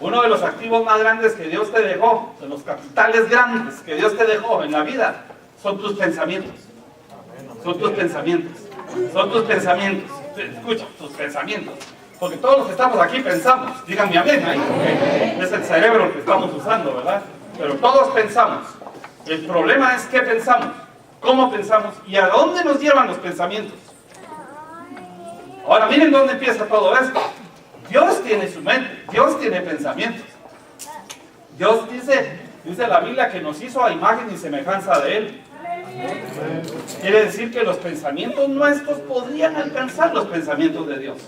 Uno de los activos más grandes que Dios te dejó, de los capitales grandes que Dios te dejó en la vida, son tus pensamientos. Son tus pensamientos. Son tus pensamientos. Escucha, tus pensamientos. Porque todos los que estamos aquí pensamos. Díganme amén ahí. Porque es el cerebro que estamos usando, ¿verdad? Pero todos pensamos. El problema es qué pensamos, cómo pensamos y a dónde nos llevan los pensamientos. Ahora miren dónde empieza todo esto. Dios tiene su mente, Dios tiene pensamientos. Dios dice la Biblia que nos hizo a imagen y semejanza de Él. Quiere decir que los pensamientos nuestros podrían alcanzar los pensamientos de Dios.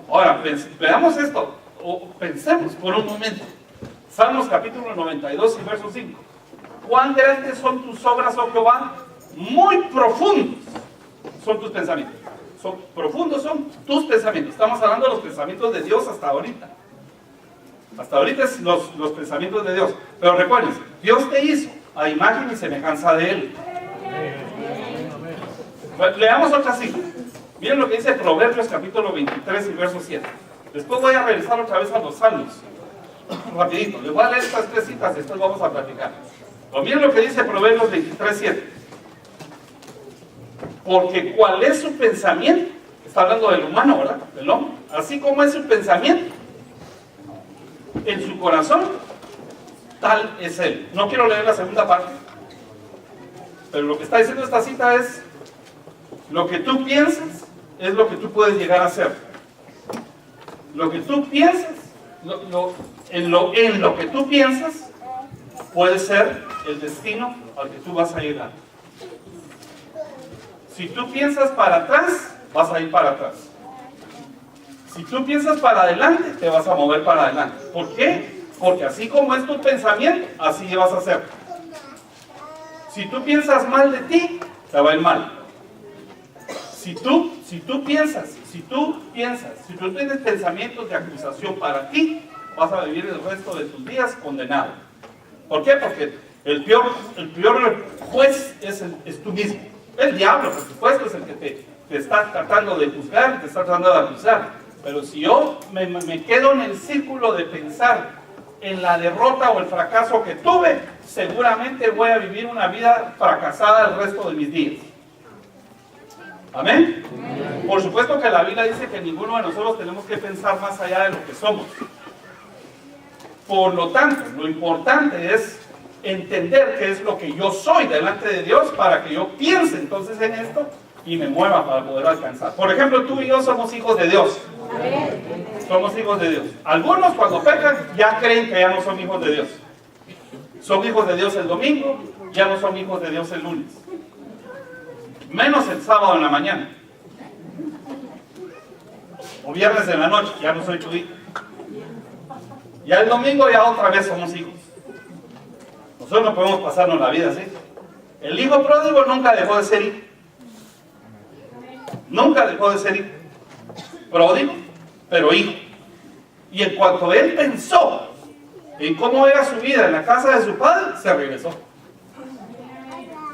Ahora, veamos esto, o pensemos por un momento. Salmos capítulo 92 y verso 5. ¿Cuán grandes son tus obras, oh Jehová? Muy profundos son tus pensamientos. Profundos son tus pensamientos. Estamos hablando de los pensamientos de Dios hasta ahorita. Hasta ahorita es los pensamientos de Dios. Pero recuerden, Dios te hizo a imagen y semejanza de Él. Leamos otra cita. Miren lo que dice Proverbios capítulo 23 y verso 7. Después voy a regresar otra vez a los Salmos. Rapidito, les voy a leer estas tres citas y después vamos a platicar. Pero miren lo que dice Proverbios 23, 7. Porque cuál es su pensamiento, está hablando del humano, ¿verdad? Del hombre. Así como es su pensamiento en su corazón, tal es él. No quiero leer la segunda parte, pero lo que está diciendo esta cita es: lo que tú piensas es lo que tú puedes llegar a ser. Lo que tú piensas, en lo que tú piensas puede ser el destino al que tú vas a llegar. Si tú piensas para atrás, vas a ir para atrás. Si tú piensas para adelante, te vas a mover para adelante. ¿Por qué? Porque así como es tu pensamiento, así vas a hacer. Si tú piensas mal de ti, te va a ir mal. Si tú tienes pensamientos de acusación para ti, vas a vivir el resto de tus días condenado. ¿Por qué? Porque el peor juez es tú mismo. El diablo, por supuesto, es el que te está tratando de juzgar, te está tratando de acusar. Pero si yo me quedo en el círculo de pensar en la derrota o el fracaso que tuve, seguramente voy a vivir una vida fracasada el resto de mis días. ¿Amén? Por supuesto que la Biblia dice que ninguno de nosotros tenemos que pensar más allá de lo que somos. Por lo tanto, lo importante es entender qué es lo que yo soy delante de Dios para que yo piense entonces en esto y me mueva para poder alcanzar. Por ejemplo, tú y yo somos hijos de Dios. Somos hijos de Dios. Algunos cuando pecan ya creen que ya no son hijos de Dios. Son hijos de Dios el domingo, ya no son hijos de Dios el lunes. Menos el sábado en la mañana. O viernes en la noche, ya no soy tu hijo. Ya el domingo ya otra vez somos hijos. Nosotros no podemos pasarnos la vida así. El hijo pródigo nunca dejó de ser hijo. Nunca dejó de ser hijo. Pródigo, pero hijo. Y en cuanto él pensó en cómo era su vida en la casa de su padre, se regresó.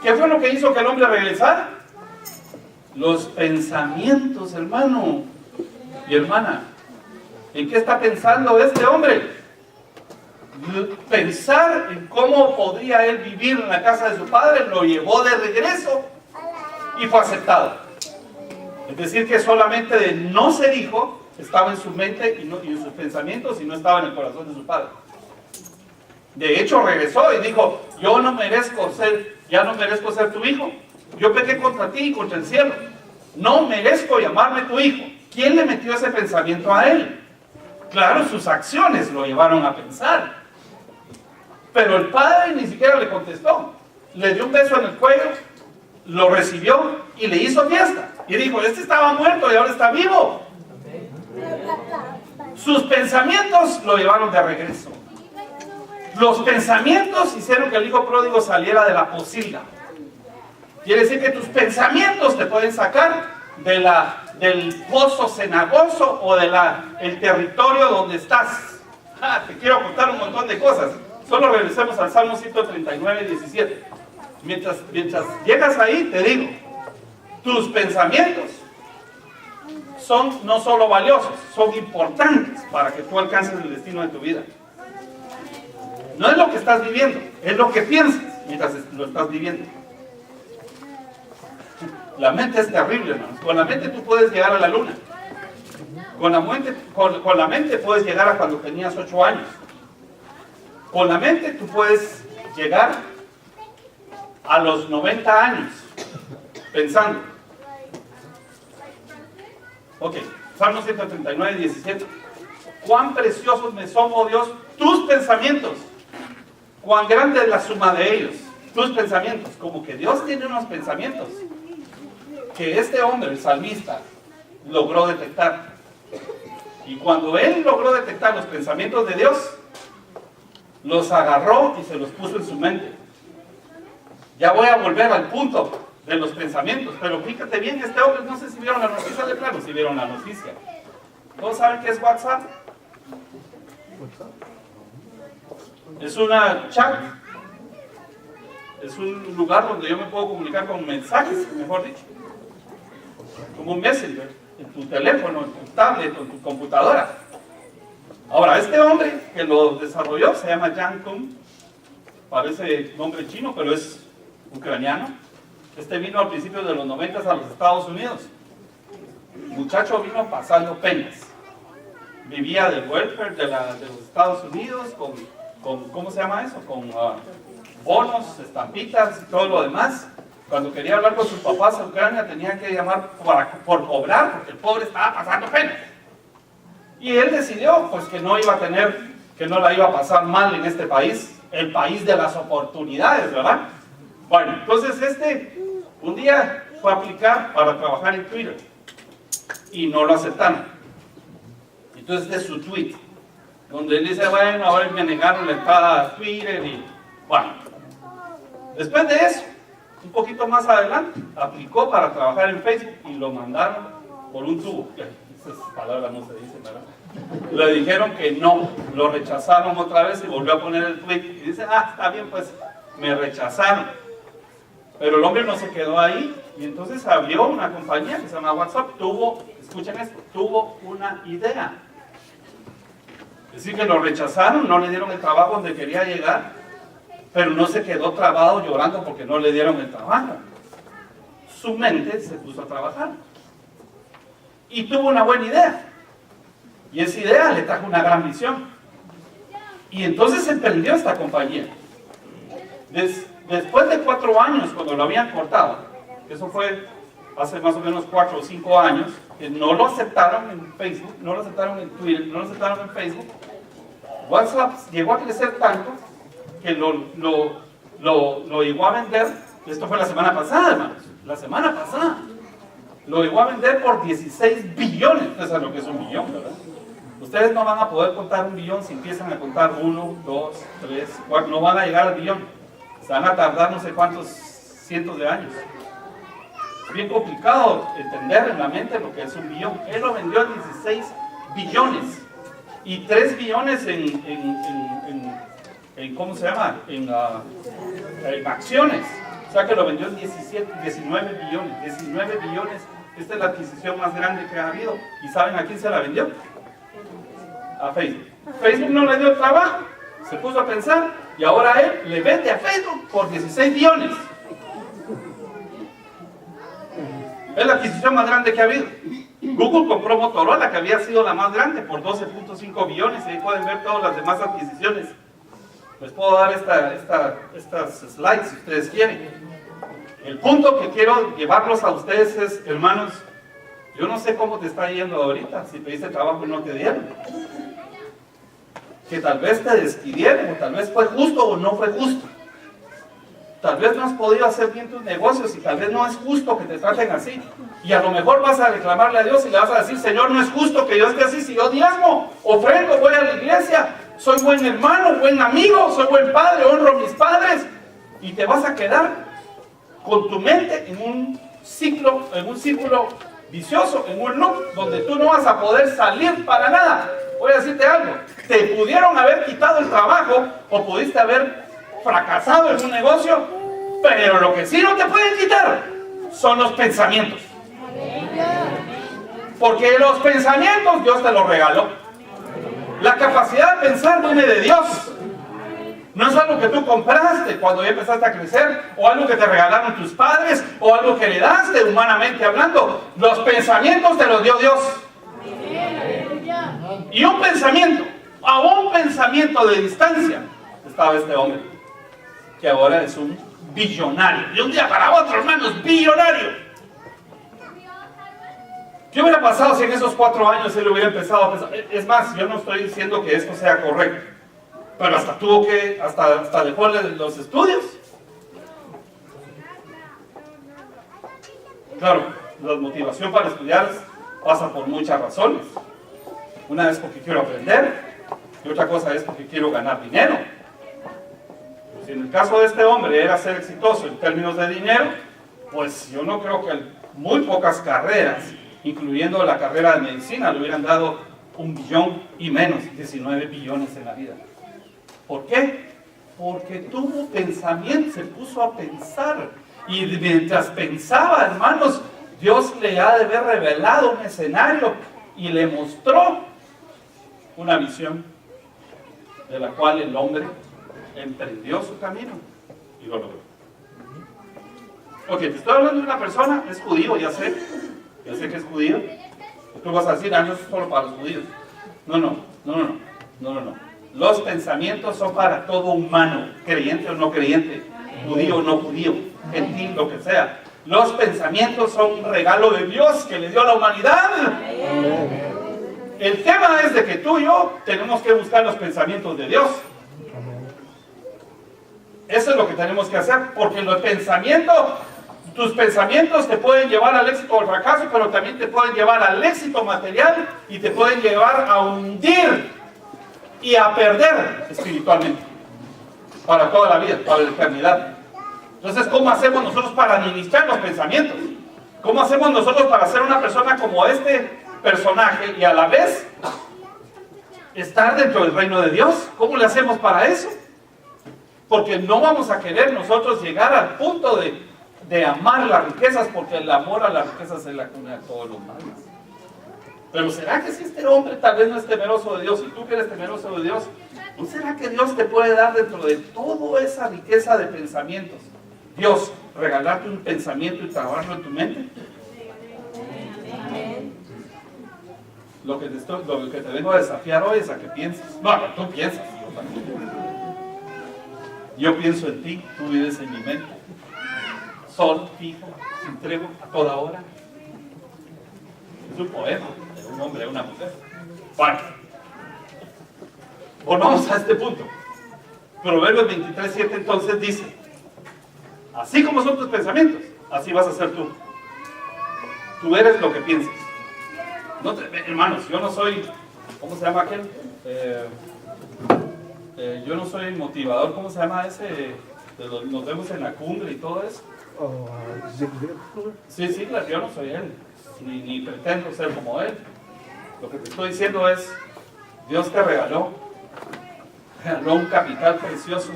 ¿Qué fue lo que hizo que el hombre regresara? Los pensamientos, hermano y hermana. ¿En qué está pensando este hombre? Pensar en cómo podría él vivir en la casa de su padre lo llevó de regreso y fue aceptado. Es decir, que solamente de no ser hijo estaba en su mente y en sus pensamientos y no estaba en el corazón de su padre. De hecho, regresó y dijo: yo no merezco ya no merezco ser tu hijo. Yo pequé contra ti y contra el cielo. No merezco llamarme tu hijo. ¿Quién le metió ese pensamiento a él? Claro, sus acciones lo llevaron a pensar. Pero el padre ni siquiera le contestó. Le dio un beso en el cuello, lo recibió y le hizo fiesta. Y dijo: este estaba muerto y ahora está vivo. Sus pensamientos lo llevaron de regreso. Los pensamientos hicieron que el hijo pródigo saliera de la pocilga. Quiere decir que tus pensamientos te pueden sacar del pozo cenagoso o del territorio donde estás. Te quiero contar un montón de cosas. Solo regresemos al Salmo 139, 17. Mientras llegas ahí, te digo, tus pensamientos son no solo valiosos, son importantes para que tú alcances el destino de tu vida. No es lo que estás viviendo, es lo que piensas mientras lo estás viviendo. La mente es terrible, hermanos. Con la mente tú puedes llegar a la luna. Con la mente puedes llegar a cuando tenías 8 años. Con la mente tú puedes llegar a los 90 años pensando. Ok, Salmo 139, 17. Cuán preciosos me son, oh Dios, tus pensamientos. Cuán grande es la suma de ellos. Tus pensamientos. Como que Dios tiene unos pensamientos que este hombre, el salmista, logró detectar. Y cuando él logró detectar los pensamientos de Dios, los agarró y se los puso en su mente. Ya voy a volver al punto de los pensamientos, pero fíjate bien, este hombre, no sé si vieron la noticia de plano, si vieron la noticia. ¿Todos saben qué es WhatsApp? Es una chat, es un lugar donde yo me puedo comunicar con mensajes, mejor dicho, como un messenger, en tu teléfono, en tu tablet, en tu computadora. Ahora, este hombre que lo desarrolló se llama Jan Kuhn, parece nombre chino, pero es ucraniano. Este vino al principio de los 90 a los Estados Unidos. El muchacho vino pasando penas. Vivía del welfare de los Estados Unidos con ¿cómo se llama eso? Con bonos, estampitas y todo lo demás. Cuando quería hablar con sus papás a Ucrania tenía que llamar por cobrar, porque el pobre estaba pasando penas. Y él decidió pues que no iba a tener, que no la iba a pasar mal en este país, el país de las oportunidades, ¿verdad? Bueno, entonces un día fue a aplicar para trabajar en Twitter y no lo aceptaron. Entonces este es su tweet, donde él dice, bueno, ahora me negaron la entrada a Twitter y bueno. Después de eso, un poquito más adelante, aplicó para trabajar en Facebook y lo mandaron por un tubo. Esas palabras no se dicen, ¿verdad? Le dijeron que no, lo rechazaron otra vez y volvió a poner el tweet y dice, está bien, pues me rechazaron. Pero el hombre no se quedó ahí y entonces abrió una compañía que se llama WhatsApp. Escuchen esto, tuvo una idea. Es decir, que lo rechazaron, no le dieron el trabajo donde quería llegar, pero no se quedó trabado llorando porque no le dieron el trabajo. Su mente se puso a trabajar y tuvo una buena idea. Y esa idea le trajo una gran visión. Y entonces emprendió esta compañía. Después de 4 años, cuando lo habían cortado, eso fue hace más o menos 4 o 5 años, que no lo aceptaron en Facebook, no lo aceptaron en Twitter, no lo aceptaron en Facebook, WhatsApp llegó a crecer tanto que lo llegó a vender. Esto fue la semana pasada, hermanos, la semana pasada. Lo llegó a vender por 16 billones. Ustedes saben lo que es un billón, ¿verdad? Ustedes no van a poder contar un billón si empiezan a contar 1, 2, 3, 4, no van a llegar al billón. Se van a tardar no sé cuántos cientos de años. Es bien complicado entender en la mente lo que es un billón. Él lo vendió en 16 billones y 3 billones en ¿cómo se llama? En acciones. O sea que lo vendió en 19 billones. 19 billones. Esta es la adquisición más grande que ha habido. ¿Y saben a quién se la vendió? A Facebook. Facebook no le dio trabajo. Se puso a pensar y ahora él le vende a Facebook por 16 billones. Es la adquisición más grande que ha habido. Google compró Motorola, que había sido la más grande, por 12.5 billones. Y ahí pueden ver todas las demás adquisiciones. Les puedo dar estas slides si ustedes quieren. El punto que quiero llevarlos a ustedes es, hermanos, yo no sé cómo te está yendo ahorita, si pediste trabajo y no te dieron. Que tal vez te despidieron, o tal vez fue justo o no fue justo. Tal vez no has podido hacer bien tus negocios y tal vez no es justo que te traten así. Y a lo mejor vas a reclamarle a Dios y le vas a decir, Señor, no es justo que yo esté así, si yo diezmo, ofrendo, voy a la iglesia, soy buen hermano, buen amigo, soy buen padre, honro a mis padres. Y te vas a quedar con tu mente en un círculo vicioso, en un loop donde tú no vas a poder salir para nada. Voy a decirte algo, te pudieron haber quitado el trabajo o pudiste haber fracasado en un negocio, pero lo que sí no te pueden quitar son los pensamientos. Porque los pensamientos Dios te los regaló. La capacidad de pensar viene de Dios. No es algo que tú compraste cuando ya empezaste a crecer, o algo que te regalaron tus padres, o algo que heredaste humanamente hablando. Los pensamientos te los dio Dios. Y un pensamiento, a un pensamiento de distancia, estaba este hombre, que ahora es un billonario. De un día para otro, hermanos, billonario. ¿Qué hubiera pasado si en esos 4 años él hubiera empezado a pensar? Es más, yo no estoy diciendo que esto sea correcto, pero hasta tuvo que, hasta dejó los estudios. Claro, la motivación para estudiar pasa por muchas razones. Una es porque quiero aprender, y otra cosa es porque quiero ganar dinero. Si en el caso de este hombre era ser exitoso en términos de dinero, pues yo no creo que muy pocas carreras, incluyendo la carrera de medicina, le hubieran dado 1 billón y menos, 19 billones en la vida. ¿Por qué? Porque tuvo pensamiento, se puso a pensar. Y mientras pensaba, hermanos, Dios le ha de haber revelado un escenario y le mostró una visión de la cual el hombre emprendió su camino y lo logró. Ok, te estoy hablando de una persona, es judío, ya sé que es judío. Tú vas a decir, no es solo para los judíos. No. Los pensamientos son para todo humano, creyente o no creyente, judío o no judío, gentil, lo que sea. Los pensamientos son un regalo de Dios que le dio a la humanidad. El tema es de que tú y yo tenemos que buscar los pensamientos de Dios. Eso es lo que tenemos que hacer, porque los pensamientos, tus pensamientos te pueden llevar al éxito o al fracaso, pero también te pueden llevar al éxito material y te pueden llevar a hundir y a perder espiritualmente para toda la vida, para la eternidad. Entonces, ¿cómo hacemos nosotros para administrar los pensamientos? ¿Cómo hacemos nosotros para ser una persona como este personaje y a la vez estar dentro del reino de Dios? ¿Cómo le hacemos para eso? Porque no vamos a querer nosotros llegar al punto de amar las riquezas, porque el amor a las riquezas es la cuna de todos los males. Pero ¿será que si este hombre tal vez no es temeroso de Dios y tú que eres temeroso de Dios, ¿no será que Dios te puede dar dentro de toda esa riqueza de pensamientos? Dios, regalarte un pensamiento y trabajarlo en tu mente. Lo que te vengo a desafiar hoy es a que pienses. No, tú piensas. Yo pienso en ti, tú vives en mi mente. Sol, fijo, sin tregua, a toda hora. Es un poema de un hombre, de una mujer. Bueno, volvamos a este punto. Proverbios 23:7 entonces dice: así como son tus pensamientos, así vas a ser tú. Tú eres lo que piensas. No hermanos, yo no soy, ¿cómo se llama aquel? Yo no soy motivador, ¿cómo se llama ese? Nos vemos en la cumbre y todo eso. Sí, claro, yo no soy él, ni pretendo ser como él. Lo que te estoy diciendo es, Dios te regaló un capital precioso,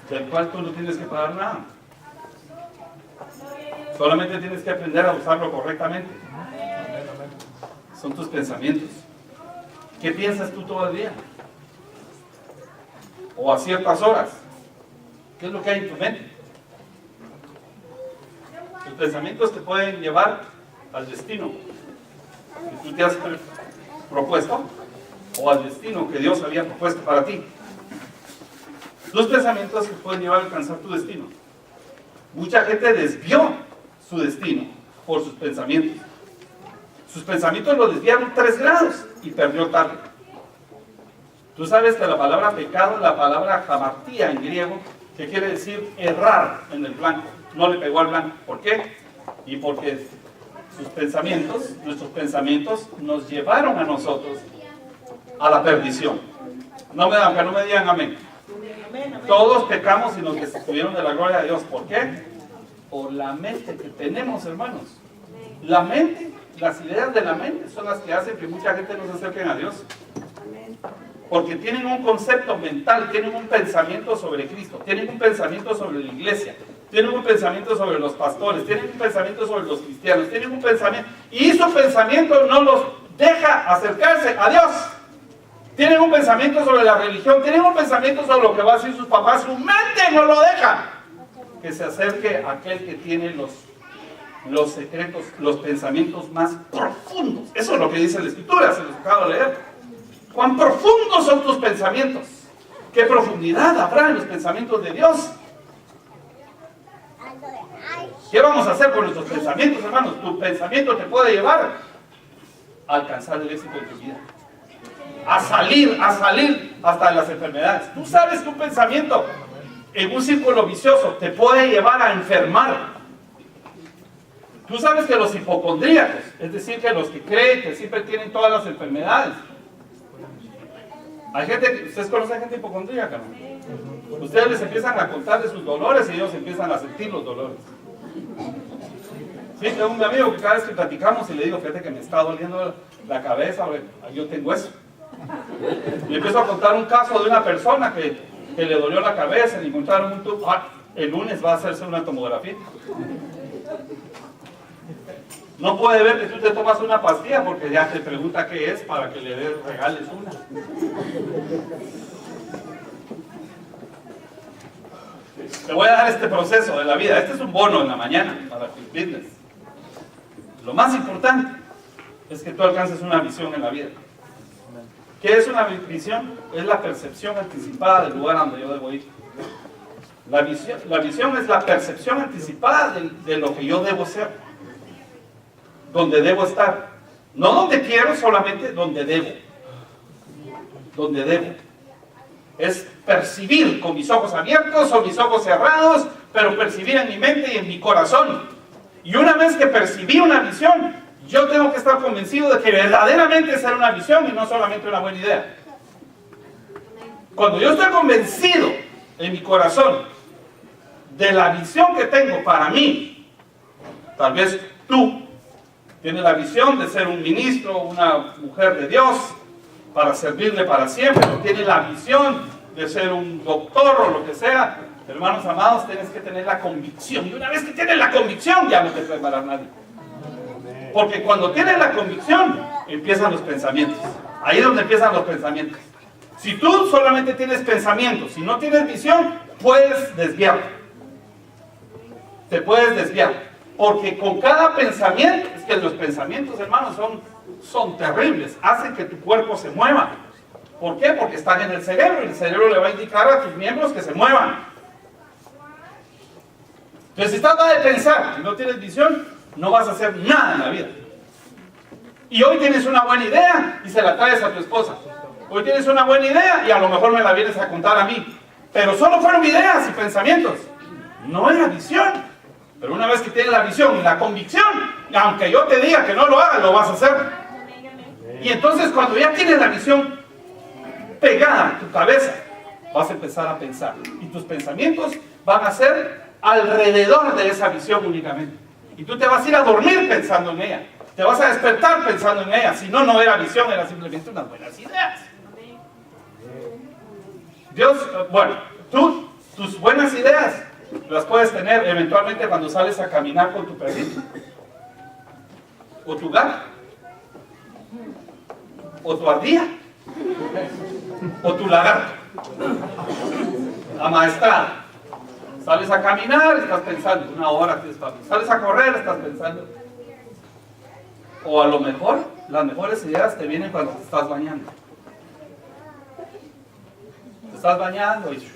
del cual tú no tienes que pagar nada. Solamente tienes que aprender a usarlo correctamente. Son tus pensamientos. ¿Qué piensas tú todo el día? O a ciertas horas. ¿Qué es lo que hay en tu mente? Tus pensamientos te pueden llevar al destino que tú te has propuesto, o al destino que Dios había propuesto para ti. Tus pensamientos te pueden llevar a alcanzar tu destino. Mucha gente desvió su destino por sus pensamientos. Sus pensamientos lo desviaron 3 grados y perdió tarde. Tú sabes que la palabra pecado es la palabra hamartía en griego, que quiere decir errar en el blanco. No le pegó al blanco. ¿Por qué? Y porque sus pensamientos, nuestros pensamientos, nos llevaron a nosotros a la perdición. Aunque no me digan amén. Todos pecamos y nos destituyeron de la gloria de Dios. ¿Por qué? Por la mente que tenemos, hermanos. La mente, las ideas de la mente son las que hacen que mucha gente no se acerque a Dios. Porque tienen un concepto mental, tienen un pensamiento sobre Cristo, tienen un pensamiento sobre la iglesia, tienen un pensamiento sobre los pastores, tienen un pensamiento sobre los cristianos, tienen un pensamiento, y su pensamiento no los deja acercarse a Dios. Tienen un pensamiento sobre la religión, tienen un pensamiento sobre lo que va a decir sus papás, su mente no lo deja que se acerque a aquel que tiene los secretos, los pensamientos más profundos. Eso es lo que dice la Escritura, se los acabo de leer. ¿Cuán profundos son tus pensamientos? ¿Qué profundidad habrá en los pensamientos de Dios? ¿Qué vamos a hacer con nuestros pensamientos, hermanos? Tu pensamiento te puede llevar a alcanzar el éxito de tu vida. A salir hasta de las enfermedades. Tú sabes que un pensamiento en un círculo vicioso te puede llevar a enfermar. Tú sabes que los hipocondríacos, es decir, que los que creen que siempre tienen todas las enfermedades. Hay gente, ¿ustedes conocen gente hipocondríaca, no? Ustedes les empiezan a contar de sus dolores y ellos empiezan a sentir los dolores. Sí, tengo un amigo que cada vez que platicamos y le digo, fíjate que me está doliendo la cabeza, yo tengo eso. Le empiezo a contar un caso de una persona que le dolió la cabeza, le encontraron un tubo. El lunes va a hacerse una tomografía. No puede ver que tú te tomas una pastilla porque ya te pregunta qué es para que le regales una. Te voy a dar este proceso de la vida. Este es un bono en la mañana para cumplirles. Lo más importante es que tú alcances una visión en la vida. ¿Qué es una visión? Es la percepción anticipada del lugar a donde yo debo ir. La visión es la percepción anticipada de lo que yo debo ser, donde debo estar. No donde quiero, solamente donde debo. Donde debo. Es percibir con mis ojos abiertos o mis ojos cerrados, pero percibir en mi mente y en mi corazón. Y una vez que percibí una visión, yo tengo que estar convencido de que verdaderamente será una visión y no solamente una buena idea. Cuando yo estoy convencido en mi corazón de la visión que tengo para mí, tal vez tú tienes la visión de ser un ministro, una mujer de Dios, para servirle para siempre, o tienes la visión de ser un doctor o lo que sea. Hermanos amados, tienes que tener la convicción, y una vez que tienes la convicción ya no te puede parar nadie. Porque cuando tienes la convicción, empiezan los pensamientos. Ahí es donde empiezan los pensamientos. Si tú solamente tienes pensamientos, si no tienes visión, puedes desviarte. Te puedes desviar. Porque con cada pensamiento, es que los pensamientos, hermanos, son terribles. Hacen que tu cuerpo se mueva. ¿Por qué? Porque están en el cerebro. Y el cerebro le va a indicar a tus miembros que se muevan. Entonces, si estás de pensar y no tienes visión, no vas a hacer nada en la vida. Y hoy tienes una buena idea y se la traes a tu esposa. Hoy tienes una buena idea y a lo mejor me la vienes a contar a mí. Pero solo fueron ideas y pensamientos. No era visión. Pero una vez que tienes la visión y la convicción, aunque yo te diga que no lo hagas, lo vas a hacer. Y entonces cuando ya tienes la visión pegada en tu cabeza, vas a empezar a pensar. Y tus pensamientos van a ser alrededor de esa visión únicamente. Y tú te vas a ir a dormir pensando en ella. Te vas a despertar pensando en ella. Si no, no era visión, era simplemente unas buenas ideas. Dios, bueno, tus buenas ideas las puedes tener eventualmente cuando sales a caminar con tu perrito. O tu gato. O tu ardilla. O tu lagarto. Amaestrada. Sales a caminar, estás pensando, una hora tienes para pensar. Sales a correr, estás pensando. O a lo mejor, las mejores ideas te vienen cuando te estás bañando. Te estás bañando y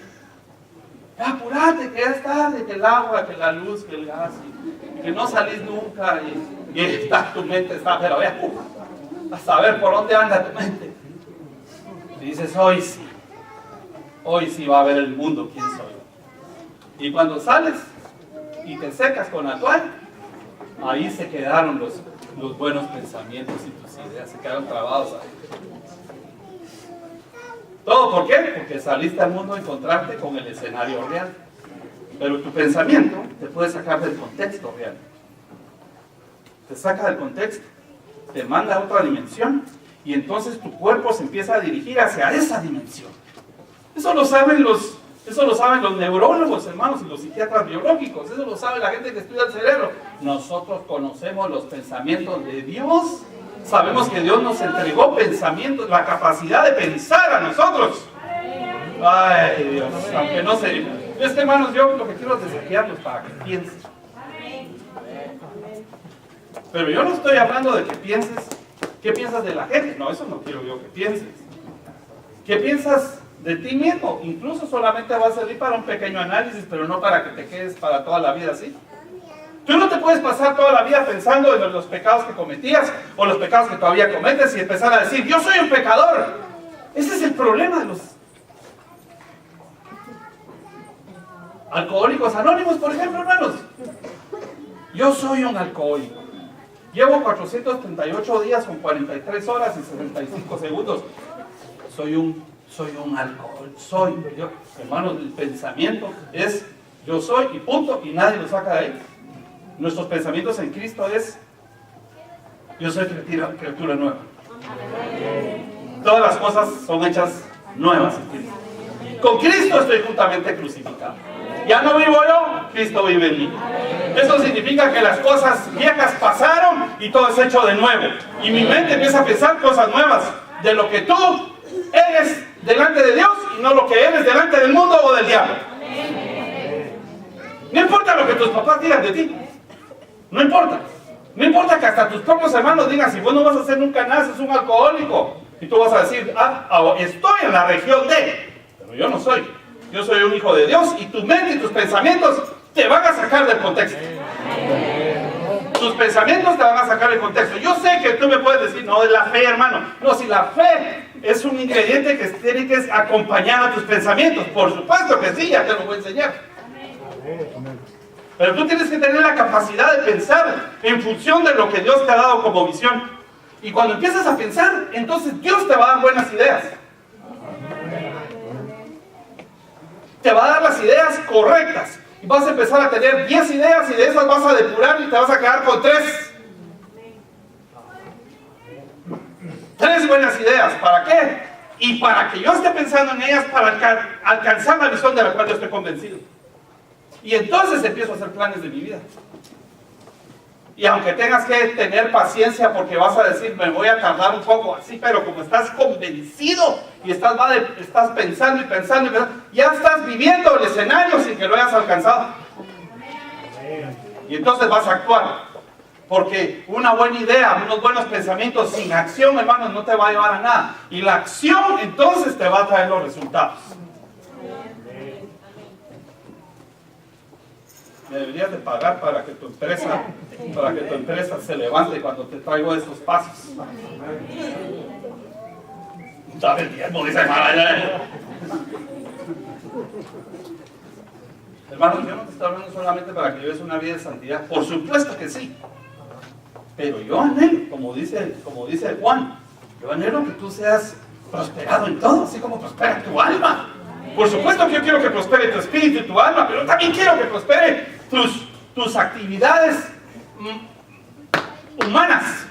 apúrate, que ya es tarde, que el agua, que la luz, que el gas, y que no salís nunca, y tu mente está, pero vea, a saber por dónde anda tu mente. Y dices, hoy sí va a ver el mundo quién soy. Y cuando sales y te secas con la toalla, ahí se quedaron los buenos pensamientos y tus ideas, se quedaron trabados ahí. ¿Todo por qué? Porque saliste al mundo a encontrarte con el escenario real. Pero tu pensamiento te puede sacar del contexto real. Te saca del contexto, te manda a otra dimensión, y entonces tu cuerpo se empieza a dirigir hacia esa dimensión. Eso lo saben los Eso lo saben los neurólogos, hermanos, y los psiquiatras biológicos. Eso lo sabe la gente que estudia el cerebro. Nosotros conocemos los pensamientos de Dios. Sabemos que Dios nos entregó pensamientos, la capacidad de pensar a nosotros. Ay, Dios, aunque no se... Es que, hermanos, yo lo que quiero es desafiarlos para que piensen. Pero yo no estoy hablando de que pienses, ¿qué piensas de la gente? No, eso no quiero yo que pienses. ¿Qué piensas de ti mismo? Incluso solamente va a servir para un pequeño análisis, pero no para que te quedes para toda la vida así. Tú no te puedes pasar toda la vida pensando en los pecados que cometías o los pecados que todavía cometes y empezar a decir, yo soy un pecador. Ese es el problema de los alcohólicos anónimos, por ejemplo, hermanos. Yo soy un alcohólico. Llevo 438 días con 43 horas y 65 segundos. Soy un alcohólico. Hermanos, el pensamiento es yo soy y punto, y nadie lo saca de ahí. Nuestros pensamientos en Cristo es yo soy criatura nueva. Todas las cosas son hechas nuevas en Cristo. Con Cristo estoy juntamente crucificado. Ya no vivo yo, Cristo vive en mí. Eso significa que las cosas viejas pasaron y todo es hecho de nuevo. Y mi mente empieza a pensar cosas nuevas de lo que tú eres delante de Dios y no lo que eres delante del mundo o del diablo. No importa lo que tus papás digan de ti. No importa. No importa que hasta tus propios hermanos digan, si vos no vas a hacer nunca nada, sos un alcohólico. Y tú vas a decir, estoy en la región de... Pero yo no soy. Yo soy un hijo de Dios y tu mente y tus pensamientos te van a sacar del contexto. Tus pensamientos te van a sacar del contexto. Yo sé que tú me puedes decir, no, es la fe, hermano. No, si la fe es un ingrediente que tiene que acompañar a tus pensamientos. Por supuesto que sí, ya te lo voy a enseñar. Pero tú tienes que tener la capacidad de pensar en función de lo que Dios te ha dado como visión. Y cuando empiezas a pensar, entonces Dios te va a dar buenas ideas. Te va a dar las ideas correctas. Y vas a empezar a tener 10 ideas y de esas vas a depurar y te vas a quedar con 3. 3 buenas ideas. ¿Para qué? Y para que yo esté pensando en ellas para alcanzar la visión de la cual yo estoy convencido. Y entonces empiezo a hacer planes de mi vida. Y aunque tengas que tener paciencia porque vas a decir, me voy a tardar un poco así, pero como estás convencido y estás pensando y pensando, ya estás viviendo el escenario sin que lo hayas alcanzado. Y entonces vas a actuar. Porque una buena idea, unos buenos pensamientos sin acción, hermanos, no te va a llevar a nada. Y la acción entonces te va a traer los resultados. Me deberías de pagar para que tu empresa se levante cuando te traigo estos pasos. Dame el tiempo, dice hermano. Hermanos, yo no te estoy hablando solamente para que lleves una vida de santidad. Por supuesto que sí. Pero yo anhelo, como dice Juan, yo anhelo que tú seas prosperado en todo, así como prospera tu alma. Por supuesto que yo quiero que prospere tu espíritu y tu alma, pero también quiero que prospere tus actividades humanas.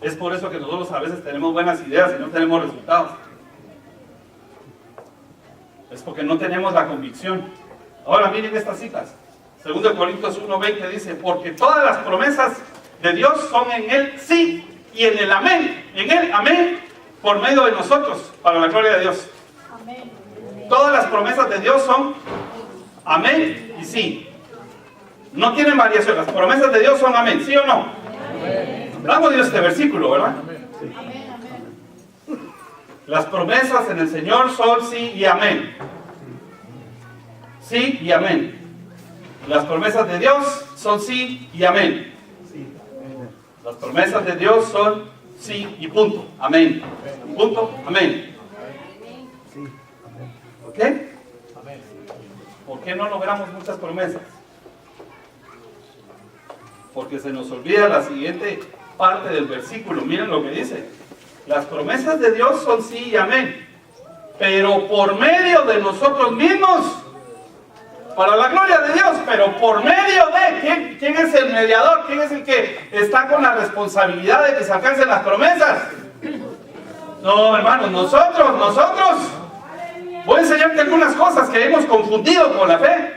Es por eso que nosotros a veces tenemos buenas ideas y no tenemos resultados. Es porque no tenemos la convicción. Ahora miren estas citas. 2 Corintios 1:20 dice, porque todas las promesas de Dios son en Él sí y en el amén. En Él amén por medio de nosotros, para la gloria de Dios. Amén. Todas las promesas de Dios son amén y sí. No tienen variación. Las promesas de Dios son amén, ¿sí o no? Hablamos de este versículo, ¿verdad? Amén. Las promesas en el Señor son sí y amén. Sí y amén. Las promesas de Dios son sí y amén. Las promesas de Dios son sí y punto. Amén. Punto. Amén. ¿Ok? ¿Por qué no logramos muchas promesas? Porque se nos olvida la siguiente parte del versículo. Miren lo que dice. Las promesas de Dios son sí y amén. Pero por medio de nosotros mismos, para la gloria de Dios, pero por medio de ¿quién es el mediador? ¿Quién es el que está con la responsabilidad de que se alcancen las promesas? No, hermanos, nosotros. Voy a enseñarte algunas cosas que hemos confundido con la fe.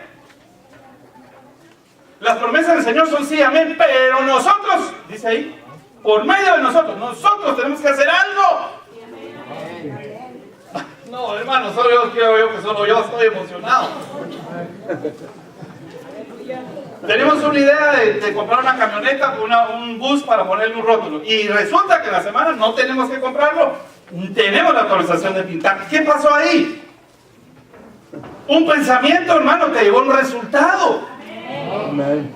Las promesas del Señor son sí, amén, pero nosotros, dice ahí, por medio de nosotros tenemos que hacer algo. No, hermano, solo yo estoy emocionado. Tenemos una idea de comprar una camioneta, un bus para ponerle un rótulo. Y resulta que en la semana no tenemos que comprarlo. Tenemos la autorización de pintar. ¿Qué pasó ahí? Un pensamiento, hermano, te llevó un resultado. Amén.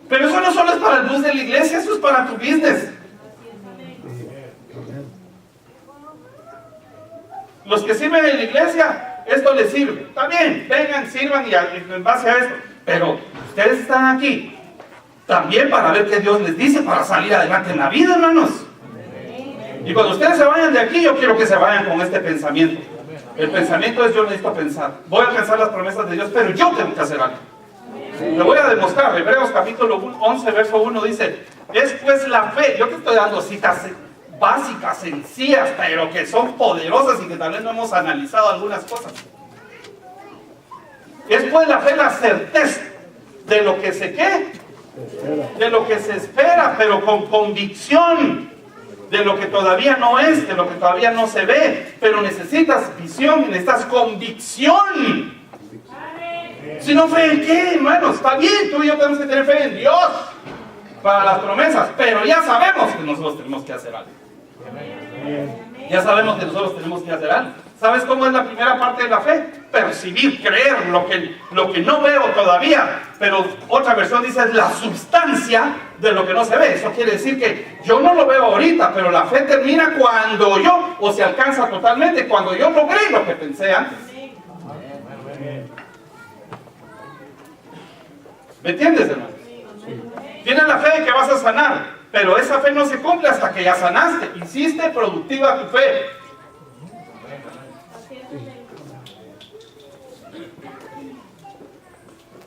Pero eso no solo es para el bus de la iglesia, eso es para tu business. Los que sirven en la iglesia, esto les sirve. Está bien, vengan, sirvan y en base a esto. Pero ustedes están aquí también para ver qué Dios les dice para salir adelante en la vida, hermanos. Y cuando ustedes se vayan de aquí, yo quiero que se vayan con este pensamiento. El pensamiento es: yo necesito pensar. Voy a alcanzar las promesas de Dios, pero yo tengo que hacer algo. Le voy a demostrar. Hebreos capítulo 11, verso 1 dice: es pues la fe. Yo te estoy dando citas básicas, sencillas, pero que son poderosas y que tal vez no hemos analizado algunas cosas. Es pues la fe la certeza de lo que se ¿qué? De lo que se espera, pero con convicción de lo que todavía no es, de lo que todavía no se ve. Pero necesitas visión, necesitas convicción. Si no, ¿fe en qué, hermanos? Está bien, tú y yo tenemos que tener fe en Dios para las promesas, pero ya sabemos que nosotros tenemos que hacer algo. Ya sabemos que nosotros tenemos que hacer algo. ¿Sabes cómo es la primera parte de la fe? Percibir, creer lo que no veo todavía. Pero otra versión dice: es la sustancia de lo que no se ve. Eso quiere decir que yo no lo veo ahorita, pero la fe termina cuando yo, o se alcanza totalmente, cuando yo logré lo que pensé antes. ¿Me entiendes, hermano? Tienes la fe de que vas a sanar, pero esa fe no se cumple hasta que ya sanaste. Hiciste productiva tu fe.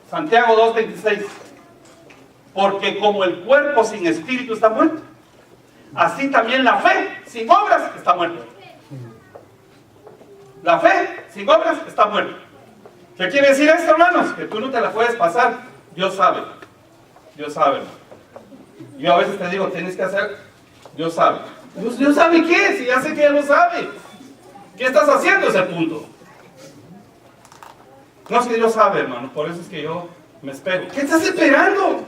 Santiago 2:26. Porque como el cuerpo sin espíritu está muerto, así también la fe sin obras está muerta. La fe sin obras está muerta. ¿Qué quiere decir esto, hermanos? Que tú no te la puedes pasar. Dios sabe. Dios sabe. Yo a veces te digo: tienes que hacer. Dios sabe. ¿Dios sabe qué? Si ya sé que Él lo sabe. ¿Qué estás haciendo? Es el punto. No es que Dios sabe, hermano. Por eso es que yo me espero. ¿Qué estás esperando?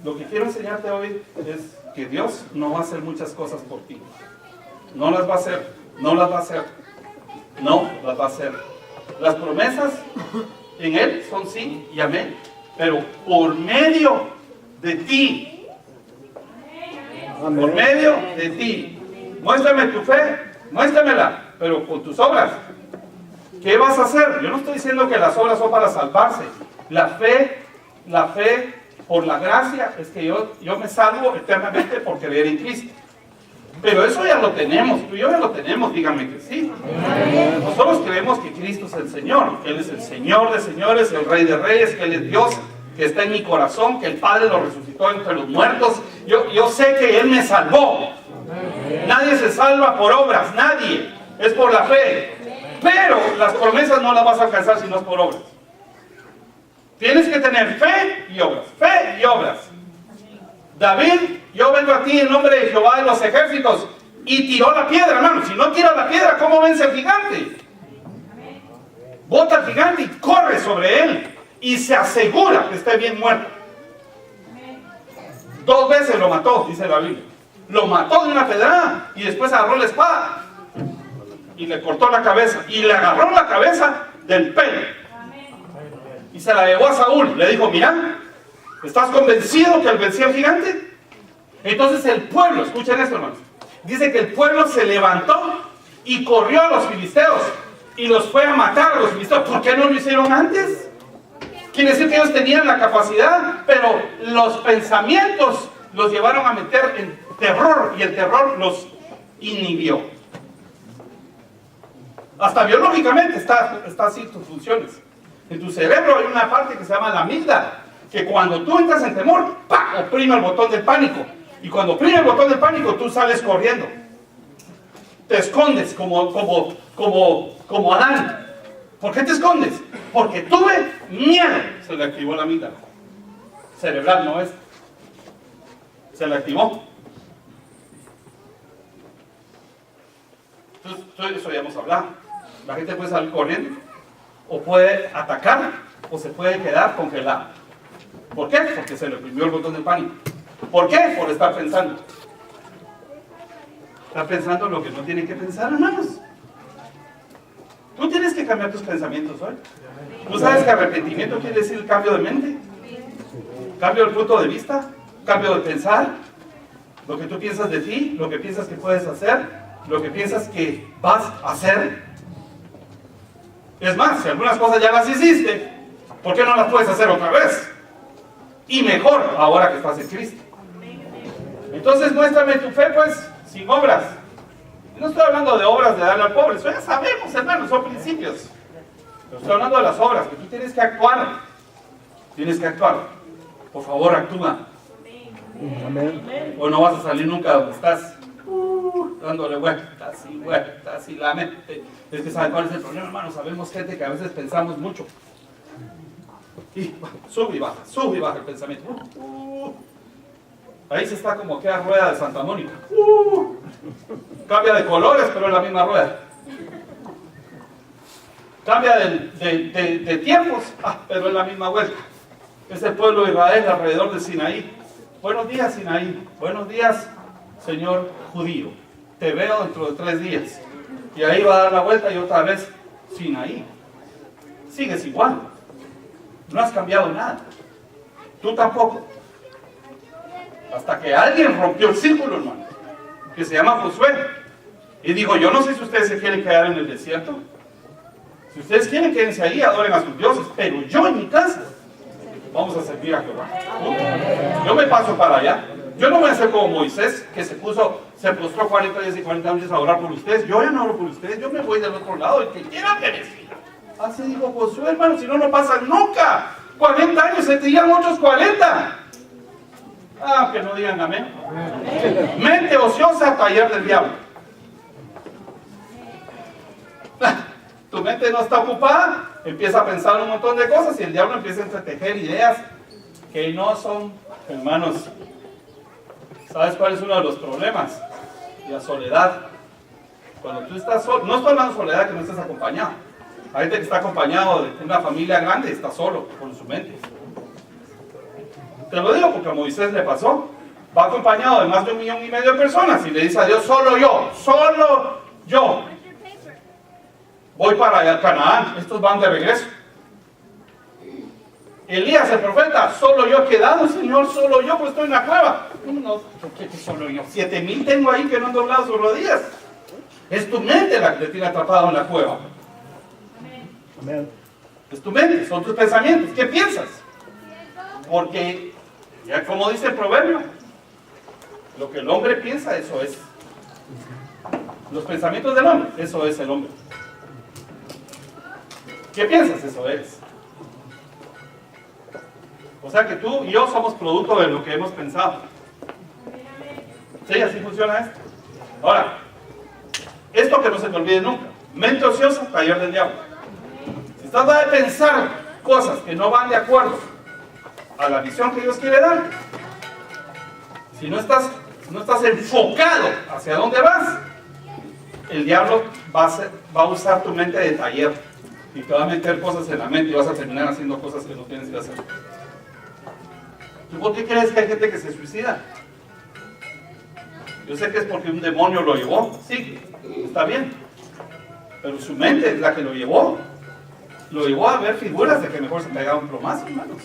Lo que quiero enseñarte hoy es que Dios no va a hacer muchas cosas por ti. No las va a hacer. No las va a hacer. No las va a hacer. Las promesas en Él son sí y amén. Pero por medio de ti. Amén. Por medio de ti. Muéstrame tu fe. Muéstramela. Pero con tus obras. ¿Qué vas a hacer? Yo no estoy diciendo que las obras son para salvarse. La fe por la gracia es que yo me salvo eternamente por creer en Cristo. Pero eso ya lo tenemos, tú y yo ya lo tenemos, díganme que sí. Nosotros creemos que Cristo es el Señor, que Él es el Señor de señores, el Rey de reyes, que Él es Dios, que está en mi corazón, que el Padre lo resucitó entre los muertos. Yo sé que Él me salvó. Nadie se salva por obras, nadie. Es por la fe. Pero las promesas no las vas a alcanzar si no es por obras. Tienes que tener fe y obras. Fe y obras. David: yo vengo a ti en nombre de Jehová de los ejércitos. Y tiró la piedra, hermano. Si no tira la piedra, ¿cómo vence el gigante? Bota al gigante y corre sobre él. Y se asegura que esté bien muerto. 2 veces lo mató, dice la Biblia. Lo mató de una pedrada y después agarró la espada y le cortó la cabeza. Y le agarró la cabeza del pelo. Y se la llevó a Saúl. Le dijo: mira, ¿estás convencido que él venció al gigante? Entonces el pueblo, escuchen esto, hermanos, dice que el pueblo se levantó y corrió a los filisteos y los fue a matar a los filisteos. ¿Por qué no lo hicieron antes? Quiere decir que ellos tenían la capacidad, pero los pensamientos los llevaron a meter en terror y el terror los inhibió. Hasta biológicamente está así tus funciones. En tu cerebro hay una parte que se llama la amígdala, que cuando tú entras en temor, ¡pah!, oprime el botón del pánico. Y cuando oprime el botón del pánico, tú sales corriendo. te escondes como Adán. ¿Por qué te escondes? Porque tuve miedo. Se le activó la amígdala. Cerebral, ¿no es? Se le activó. Entonces, eso ya hemos hablado. La gente puede salir corriendo, o puede atacar, o se puede quedar congelada. ¿Por qué? Porque se le oprimió el botón de pánico. ¿Por qué? Por estar pensando. Está pensando lo que no tiene que pensar, hermanos. Tú tienes que cambiar tus pensamientos hoy. ¿Tú sabes que arrepentimiento quiere decir cambio de mente? Cambio de punto de vista, cambio de pensar. Lo que tú piensas de ti, lo que piensas que puedes hacer, lo que piensas que vas a hacer. Es más, si algunas cosas ya las hiciste, ¿por qué no las puedes hacer otra vez? Y mejor ahora que estás en Cristo. Entonces muéstrame tu fe, pues, sin obras. No estoy hablando de obras de darle al pobre, eso ya sabemos, hermanos, son principios. Pero estoy hablando de las obras, que tú tienes que actuar. Tienes que actuar. Por favor, actúa. Amén. O no vas a salir nunca donde estás dándole vueltas y la mente. Es que ¿saben cuál es el problema, hermano? Sabemos gente que a veces pensamos mucho. Y sube y baja el pensamiento. Ahí se está como aquella rueda de Santa Mónica. Cambia de colores, pero es la misma rueda. Cambia de tiempos, pero es la misma vuelta. Es el pueblo de Israel alrededor de Sinaí. Buenos días, Sinaí. Buenos días, señor judío. Te veo dentro de 3 días. Y ahí va a dar la vuelta y otra vez Sinaí. Sigues igual. No has cambiado nada. Tú tampoco. Hasta que alguien rompió el círculo, hermano, que se llama Josué. Y dijo, yo no sé si ustedes se quieren quedar en el desierto. Si ustedes quieren, quédense ahí, adoren a sus dioses. Pero yo en mi casa vamos a servir a Jehová. Yo me paso para allá. Yo no voy a ser como Moisés, que se postró 40 días y 40 noches a orar por ustedes. Yo ya no oro por ustedes, yo me voy del otro lado. El que quiera que me siga. Así dijo Josué, hermano, si no, no pasa nunca. 40 años, se te digan otros 40. Que no digan amén. Mente ociosa, taller del diablo. Tu mente no está ocupada, empieza a pensar un montón de cosas y el diablo empieza a entretejer ideas que no son, hermanos. ¿Sabes cuál es uno de los problemas? La soledad. Cuando tú estás solo, no estoy hablando de soledad que no estés acompañado. Hay gente que está acompañado de una familia grande y está solo con su mente. Te lo digo porque a Moisés le pasó. Va acompañado de más de 1,5 millones de personas y le dice a Dios, solo yo. Voy para allá, Canaán, estos van de regreso. Elías, el profeta, solo yo he quedado, Señor, solo yo, pues estoy en la cueva. No, ¿por qué solo yo? 7,000 tengo ahí que no han doblado sus rodillas. Es tu mente la que te tiene atrapado en la cueva. Amén. Es tu mente, son tus pensamientos. ¿Qué piensas? Porque, ya como dice el proverbio, lo que el hombre piensa, eso es. Los pensamientos del hombre, eso es el hombre. ¿Qué piensas? Eso es. O sea que tú y yo somos producto de lo que hemos pensado. ¿Sí? Así funciona esto. Ahora, esto que no se te olvide nunca. Mente ociosa, taller del diablo. Si estás de pensar cosas que no van de acuerdo a la visión que Dios quiere dar, si no estás enfocado hacia dónde vas, el diablo va a usar tu mente de taller y te va a meter cosas en la mente y vas a terminar haciendo cosas que no tienes que hacer. ¿Tú por qué crees que hay gente que se suicida? Yo sé que es porque un demonio lo llevó, sí, está bien, pero su mente es la que lo llevó a ver figuras de que mejor se pegaba un plomazo, hermanos.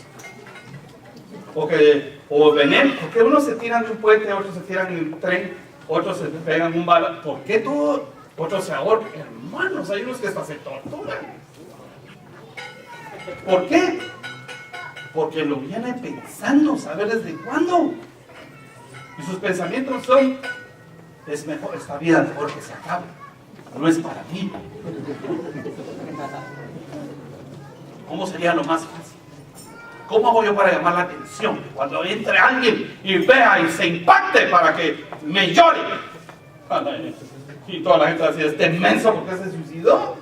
O veneno, porque unos se tiran de un puente, otros se tiran en un tren, otros se pegan un bala. ¿Por qué todo? Otros se ahorcan. Hermanos, hay unos que hasta se torturan. ¿Por qué? Porque lo vienen pensando, ¿saber desde cuándo? Y sus pensamientos son, es mejor, esta vida mejor que se acabe. No es para mí. ¿Cómo sería lo más fácil? ¿Cómo hago yo para llamar la atención? Cuando entre alguien y vea y se impacte para que me llore. Y toda la gente va a decir, este menso, ¿por qué se suicidó?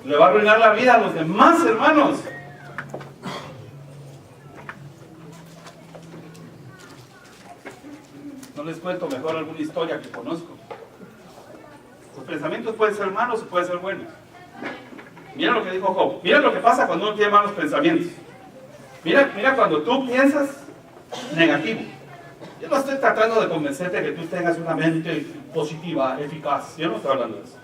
Le va a arruinar la vida a los demás, hermanos. No les cuento mejor alguna historia que conozco. Los pensamientos pueden ser malos o pueden ser buenos. Mira lo que dijo Job. Mira lo que pasa cuando uno tiene malos pensamientos. Mira cuando tú piensas negativo. Yo no estoy tratando de convencerte de que tú tengas una mente positiva, eficaz. Yo no estoy hablando de eso.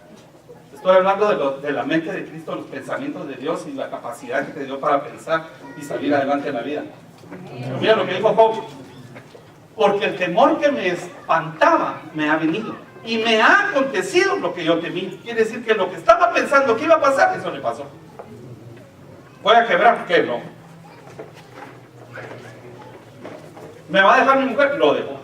Estoy hablando de la mente de Cristo, los pensamientos de Dios y la capacidad que te dio para pensar y salir adelante en la vida. Pero mira lo que dijo Job. Porque el temor que me espantaba me ha venido. Y me ha acontecido lo que yo temí. Quiere decir que lo que estaba pensando que iba a pasar, eso le pasó. Voy a quebrar, ¿qué? No. ¿Me va a dejar mi mujer? Lo dejó.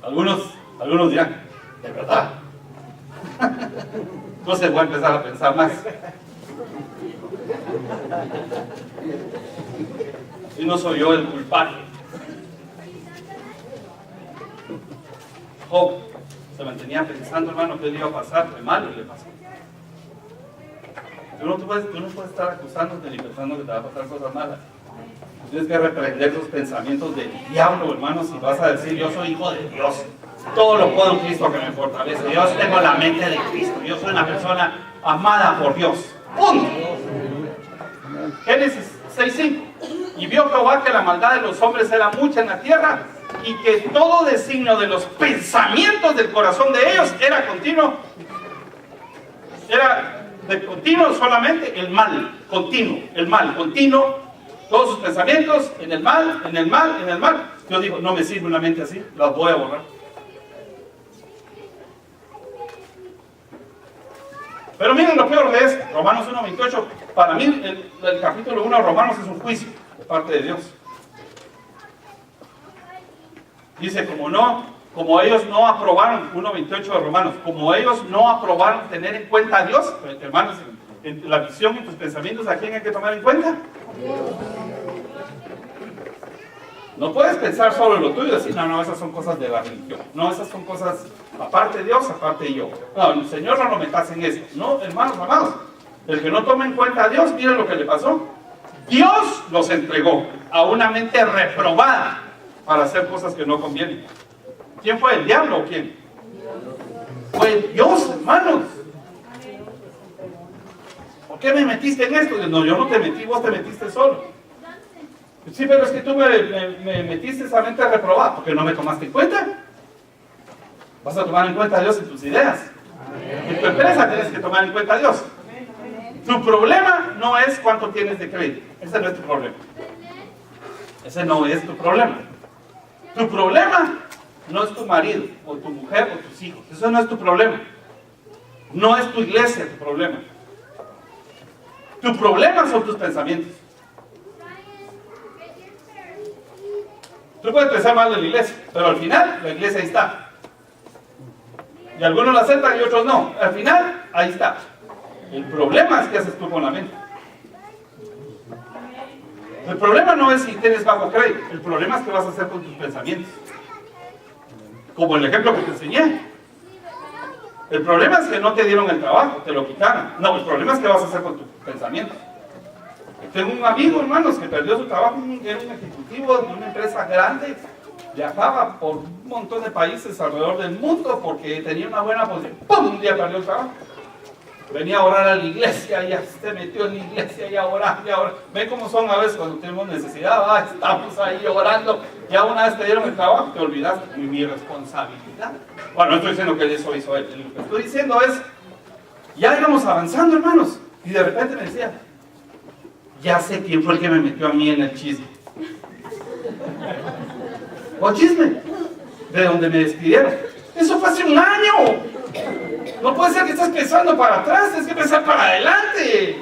Algunos dirán, ¿de verdad? Entonces voy a empezar a pensar más. Y no soy yo el culpable. Job se mantenía pensando, hermano, que le iba a pasar, de malo y le pasó. Tú no puedes estar acusándote ni pensando que te va a pasar cosas malas. Tienes que reprender esos pensamientos del diablo, hermanos, y vas a decir, yo soy hijo de Dios. Todo lo puedo en Cristo que me fortalece. Yo tengo la mente de Cristo. Yo soy una persona amada por Dios. ¡Punto! Génesis 6:5. Y vio Jehová que la maldad de los hombres era mucha en la tierra, y que todo designio de los pensamientos del corazón de ellos era continuo. Era de continuo solamente el mal, continuo, el mal, continuo. Todos sus pensamientos en el mal, en el mal, en el mal. Dios dijo, no me sirve una mente así, las voy a borrar. Pero miren lo peor de esto, Romanos 1:28. Para mí el capítulo 1 de Romanos es un juicio de parte de Dios. Dice, como ellos no aprobaron, 1:28 de Romanos, como ellos no aprobaron tener en cuenta a Dios, hermanos, en la visión y tus pensamientos, ¿a quién hay que tomar en cuenta? No puedes pensar solo en lo tuyo y decir, no, esas son cosas de la religión. No, esas son cosas aparte de Dios, aparte de yo. No, el Señor no lo metas en eso. No, hermanos, amados. El que no toma en cuenta a Dios, miren lo que le pasó. Dios los entregó a una mente reprobada para hacer cosas que no convienen. ¿Quién fue? ¿El diablo o quién? Fue Dios, hermanos. ¿Por qué me metiste en esto? No, yo no te metí, vos te metiste solo. Sí, pero es que tú me metiste esa mente reprobada, porque no me tomaste en cuenta. Vas a tomar en cuenta a Dios en tus ideas. En tu empresa tienes que tomar en cuenta a Dios. Tu problema no es cuánto tienes de crédito. Ese no es tu problema. Ese no es tu problema. Tu problema no es tu marido, o tu mujer, o tus hijos. Eso no es tu problema. No es tu iglesia tu problema. Tu problema son tus pensamientos. Tú puedes pensar mal de la iglesia, pero al final la iglesia ahí está. Y algunos la aceptan y otros no. Al final, ahí está. El problema es qué haces tú con la mente. El problema no es si tienes bajo crédito. El problema es qué vas a hacer con tus pensamientos. Como el ejemplo que te enseñé. El problema es que no te dieron el trabajo, te lo quitaron. No, el problema es qué vas a hacer con tus pensamientos. Tengo un amigo, hermanos, que perdió su trabajo, era un ejecutivo de una empresa grande, viajaba por un montón de países alrededor del mundo porque tenía una buena posición. ¡Pum! Un día perdió el trabajo. Venía a orar a la iglesia, ya se metió en la iglesia y a orar, y a orar. ¿Ven cómo son a veces cuando tenemos necesidad? Estamos ahí orando, ya una vez te dieron el trabajo, te olvidaste de mi responsabilidad. Bueno, no estoy diciendo que eso hizo él, lo que estoy diciendo es, ya íbamos avanzando, hermanos, y de repente me decía, ya sé quién fue el que me metió a mí en el chisme. ¿O chisme? De donde me despidieron. Eso fue hace un año. No puede ser que estés pensando para atrás, tienes que pensar para adelante.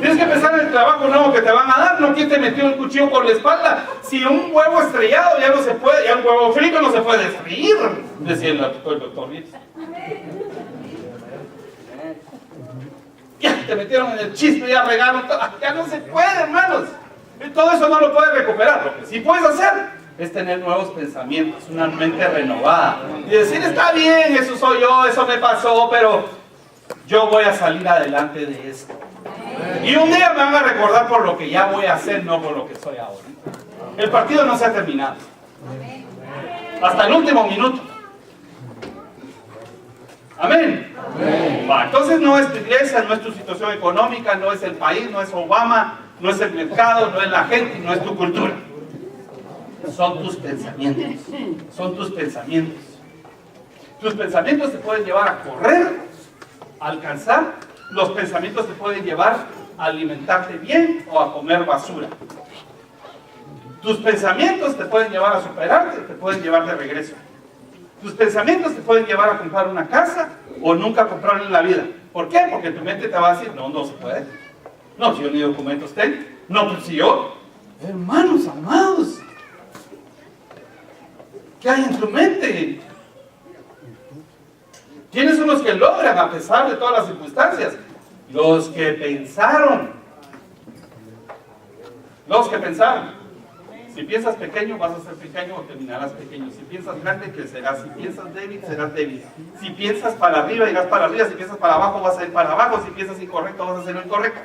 Tienes que pensar en el trabajo nuevo que te van a dar, no quién te metió el cuchillo por la espalda. Si un huevo estrellado ya no se puede, ya un huevo frito no se puede freír, decía el doctor Vitz. Ya te metieron en el chisme, ya regaron todo. Ya no se puede, hermanos. Y todo eso no lo puedes recuperar. Lo que sí puedes hacer es tener nuevos pensamientos, una mente renovada. Y decir, está bien, eso soy yo, eso me pasó, pero yo voy a salir adelante de esto. Y un día me van a recordar por lo que ya voy a hacer, no por lo que soy ahora. El partido no se ha terminado. Hasta el último minuto. Amén. Entonces no es tu iglesia, no es tu situación económica, no es el país, no es Obama, no es el mercado, no es la gente, no es tu cultura. Son tus pensamientos. Son tus pensamientos. Tus pensamientos te pueden llevar a correr, a alcanzar. Los pensamientos te pueden llevar a alimentarte bien o a comer basura. Tus pensamientos te pueden llevar a superarte, te pueden llevar de regreso. Tus pensamientos te pueden llevar a comprar una casa o nunca comprarla en la vida. ¿Por qué? Porque tu mente te va a decir, no, no se puede. No, si yo ni documentos tengo. No, pues si yo. Hermanos amados, ¿qué hay en tu mente? ¿Quiénes son los que logran a pesar de todas las circunstancias? Los que pensaron. Los que pensaron. Si piensas pequeño, vas a ser pequeño o terminarás pequeño. Si piensas grande, crecerás. Si piensas débil, serás débil. Si piensas para arriba, irás para arriba. Si piensas para abajo, vas a ir para abajo. Si piensas incorrecto, vas a hacer lo incorrecto.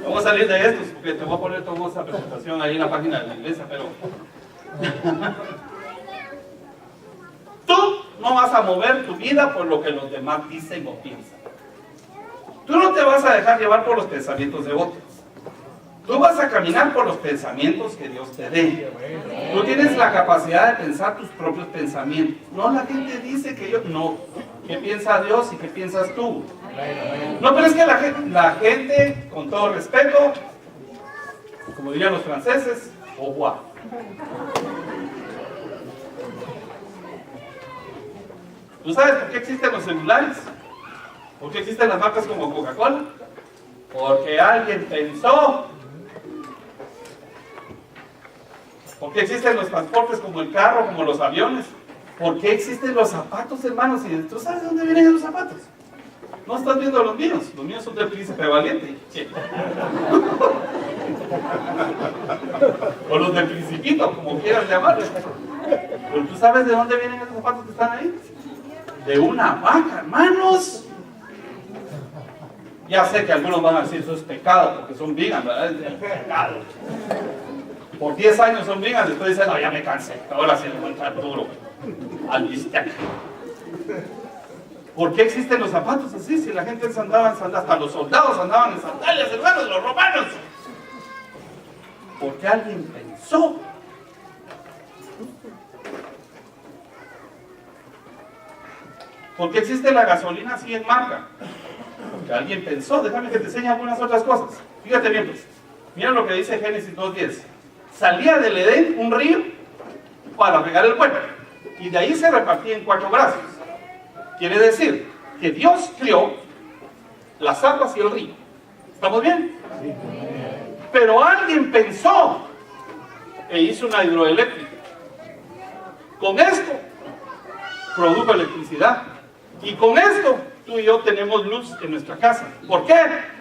Vamos a salir de estos, porque te voy a poner toda esa presentación ahí en la página de la iglesia, pero tú no vas a mover tu vida por lo que los demás dicen o piensan. Tú no te vas a dejar llevar por los pensamientos de otros. Tú vas a caminar por los pensamientos que Dios te dé. Tú tienes la capacidad de pensar tus propios pensamientos. No, la gente dice que yo... No. ¿Qué piensa Dios y qué piensas tú? No, pero es que la gente, con todo respeto, como dirían los franceses, au revoir. ¿Tú sabes por qué existen los celulares? ¿Por qué existen las marcas como Coca-Cola? Porque alguien pensó. ¿Por qué existen los transportes como el carro, como los aviones? ¿Por qué existen los zapatos, hermanos? ¿Y tú sabes de dónde vienen los zapatos? No estás viendo los míos son del Príncipe Valiente. Sí. O los del Principito, como quieras llamarlos. Pero tú sabes de dónde vienen esos zapatos que están ahí. De una vaca, hermanos. Ya sé que algunos van a decir eso es pecado porque son vegan, ¿verdad? Es pecado. Por 10 años son vegan, después dicen, no, ya me cansé, ahora sí le voy a entrar duro al bistec. ¿Por qué existen los zapatos así? Si la gente andaba en sandalias, hasta los soldados andaban en sandalias, hermanos, los romanos. Porque alguien pensó. ¿Por qué existe la gasolina así en marca? Porque alguien pensó. Déjame que te enseñe algunas otras cosas. Fíjate bien, pues. Mira lo que dice Génesis 2:10. Salía del Edén un río para regar el pueblo. Y de ahí se repartía en 4 brazos. Quiere decir que Dios crió las aguas y el río. ¿Estamos bien? Sí. Pero alguien pensó e hizo una hidroeléctrica. Con esto produjo electricidad. Y con esto tú y yo tenemos luz en nuestra casa. ¿Por qué?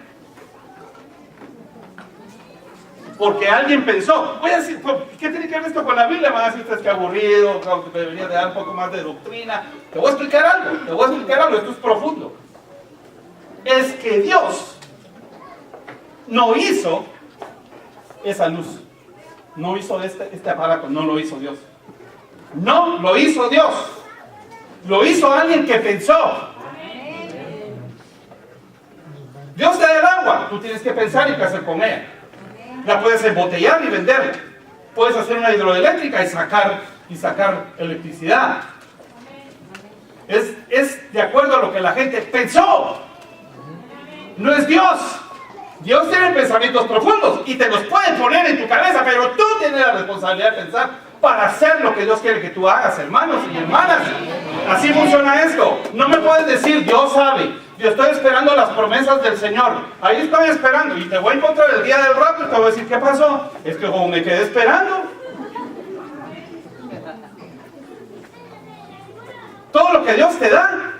Porque alguien pensó. Voy a decir, ¿qué tiene que ver esto con la Biblia? Van a decir, es que aburrido, que debería de dar un poco más de doctrina. Te voy a explicar algo, esto es profundo. Es que Dios no hizo esa luz. No hizo este aparato, no lo hizo Dios. No lo hizo Dios. Lo hizo alguien que pensó. Dios te da el agua, tú tienes que pensar y qué hacer con ella. La puedes embotellar y venderla. Puedes hacer una hidroeléctrica y sacar electricidad. Es de acuerdo a lo que la gente pensó. No es Dios. Dios tiene pensamientos profundos y te los puede poner en tu cabeza, pero tú tienes la responsabilidad de pensar para hacer lo que Dios quiere que tú hagas, hermanos y hermanas. Así funciona esto. No me puedes decir, Dios sabe. Yo estoy esperando las promesas del Señor. Ahí estoy esperando. Y te voy a encontrar el día del rapto y te voy a decir, ¿qué pasó? Es que como me quedé esperando. Todo lo que Dios te da,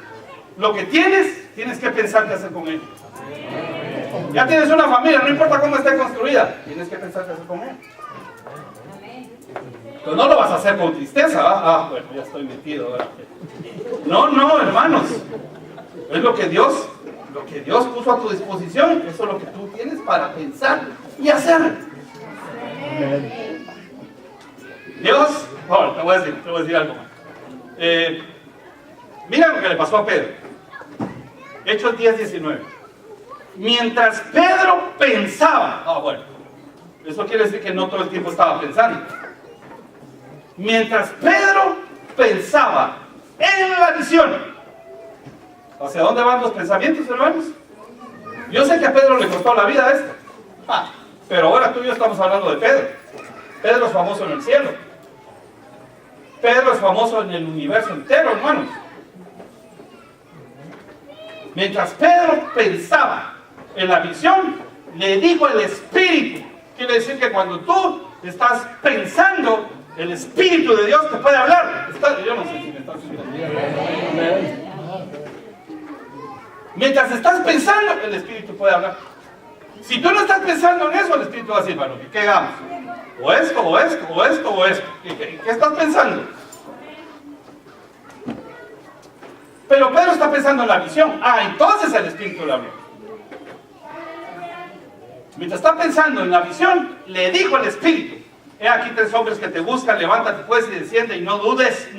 lo que tienes que pensar qué hacer con él. Ya tienes una familia, no importa cómo esté construida, tienes que pensar qué hacer con ella. Pero no lo vas a hacer con tristeza, ¿va? Ah, bueno, ya estoy metido, ¿verdad? No, hermanos. Es lo que Dios puso a tu disposición. Eso es lo que tú tienes para pensar y hacer. Dios, ahora te voy a decir algo más. Mira lo que le pasó a Pedro. Hechos 10:19. Mientras Pedro pensaba, bueno, eso quiere decir que no todo el tiempo estaba pensando. Mientras Pedro pensaba en la visión. ¿Hacia dónde van los pensamientos, hermanos? Yo sé que a Pedro le costó la vida esto. Pero ahora tú y yo estamos hablando de Pedro. Pedro es famoso en el cielo. Pedro es famoso en el universo entero, hermanos. Mientras Pedro pensaba en la visión, le dijo el Espíritu. Quiere decir que cuando tú estás pensando, el Espíritu de Dios te puede hablar. Yo no sé si me estás escuchando. Mientras estás pensando, el Espíritu puede hablar. Si tú no estás pensando en eso, el Espíritu va a decir, bueno, ¿qué hagamos? O esto, o esto, o esto, o esto. ¿Qué estás pensando? Pero Pedro está pensando en la visión. Entonces el Espíritu le habló. Mientras está pensando en la visión, le dijo el Espíritu: he aquí 3 hombres que te buscan, levántate pues y desciende, y no dudes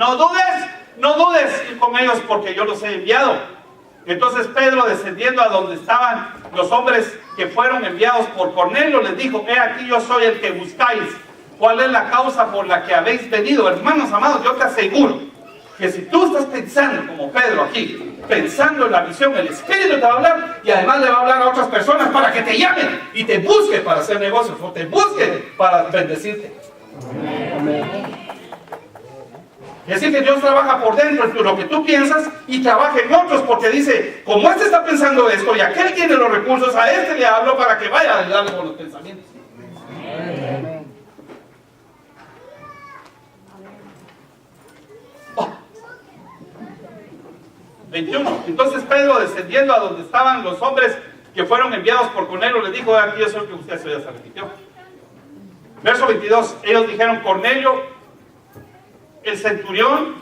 ir con ellos, porque yo los he enviado. Entonces Pedro, descendiendo a donde estaban los hombres que fueron enviados por Cornelio, les dijo: he aquí yo soy el que buscáis. ¿Cuál es la causa por la que habéis venido? Hermanos amados, yo te aseguro que si tú estás pensando como Pedro aquí, pensando en la visión, el Espíritu te va a hablar, y además le va a hablar a otras personas para que te llamen y te busquen para hacer negocios, o te busquen para bendecirte. Es decir, que Dios trabaja por dentro de lo que tú piensas y trabaja en otros, porque dice: como este está pensando esto y aquel tiene los recursos, a este le hablo para que vaya a ayudarle con los pensamientos. 21. Entonces Pedro, descendiendo a donde estaban los hombres que fueron enviados por Cornelio, les dijo: aquí yo soy el que usted ya se repitió. Verso 22. Ellos dijeron: Cornelio, el centurión,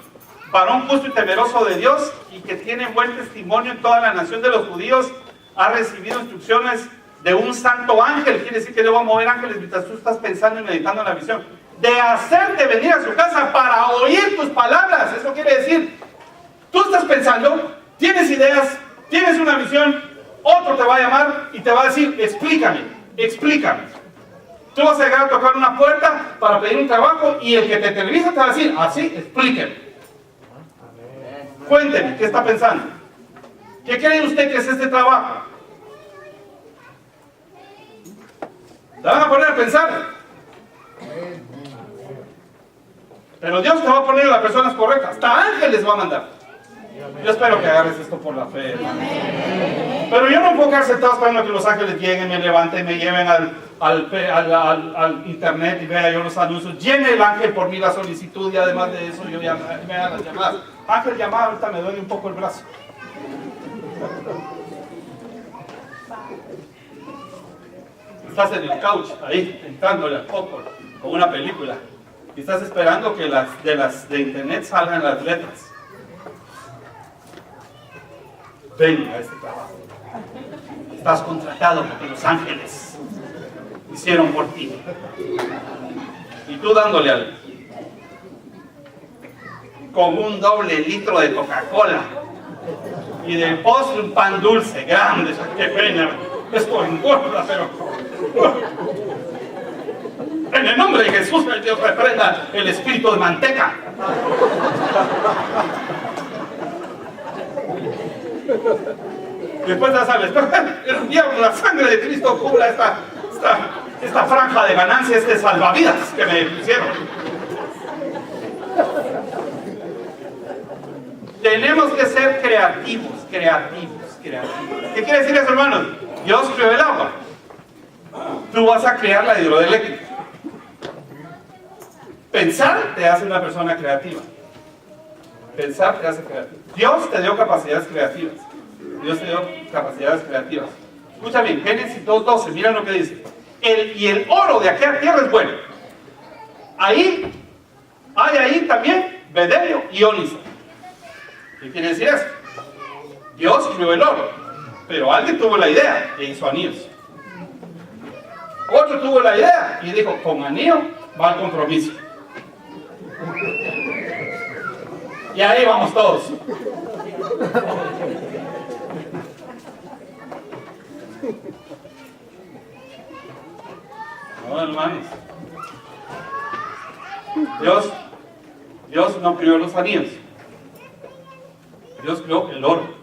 varón justo y temeroso de Dios, y que tiene buen testimonio en toda la nación de los judíos, ha recibido instrucciones de un santo ángel. Quiere decir que yo voy a mover ángeles mientras tú estás pensando y meditando en la visión, de hacerte venir a su casa para oír tus palabras. Eso quiere decir, tú estás pensando, tienes ideas, tienes una visión, otro te va a llamar y te va a decir: explícame. Tú vas a llegar a tocar una puerta para pedir un trabajo, y el que te televisa te va a decir: así, explíqueme. Cuénteme, ¿qué está pensando? ¿Qué cree usted que es este trabajo? Te van a poner a pensar. Pero Dios te va a poner a las personas correctas. Hasta ángeles va a mandar. Yo espero que agarres esto por la fe, hermano. Pero yo no puedo quedar sentado esperando que los ángeles lleguen, me levanten, me lleven al internet y vea yo los anuncios. Llene el ángel por mí la solicitud, y además de eso yo ya me hagan las llamadas. Ángel llamado, ahorita me duele un poco el brazo. Estás en el couch, ahí, entrándole al popcorn, con una película, y estás esperando que las de internet salgan las letras. Ven a este trabajo. Estás contratado porque los ángeles hicieron por ti. Y tú dándole con un doble litro de Coca-Cola, y de postre un pan dulce grande. ¡Qué pena! Esto engorda, pero... En el nombre de Jesús, Dios reprenda el espíritu de manteca. Después ya sabes: el diablo, la sangre de Cristo cubra esta franja de ganancia, este salvavidas que me pusieron. Tenemos que ser creativos. ¿Qué quiere decir eso, hermanos? Dios creó el agua. Tú vas a crear la hidroeléctrica. Pensar te hace una persona creativa. Pensar te hace creativo. Dios te dio capacidades creativas. Escucha bien, Génesis 2:12, mira lo que dice. Y el oro de aquella tierra es bueno. Ahí, hay ahí también bedelio y ónice. ¿Qué quiere decir eso? Dios creó el oro, pero alguien tuvo la idea e hizo anillos. Otro tuvo la idea y dijo, con anillo va el compromiso. Y ahí vamos todos. No, hermanos. Dios no creó los anillos. Dios creó el oro.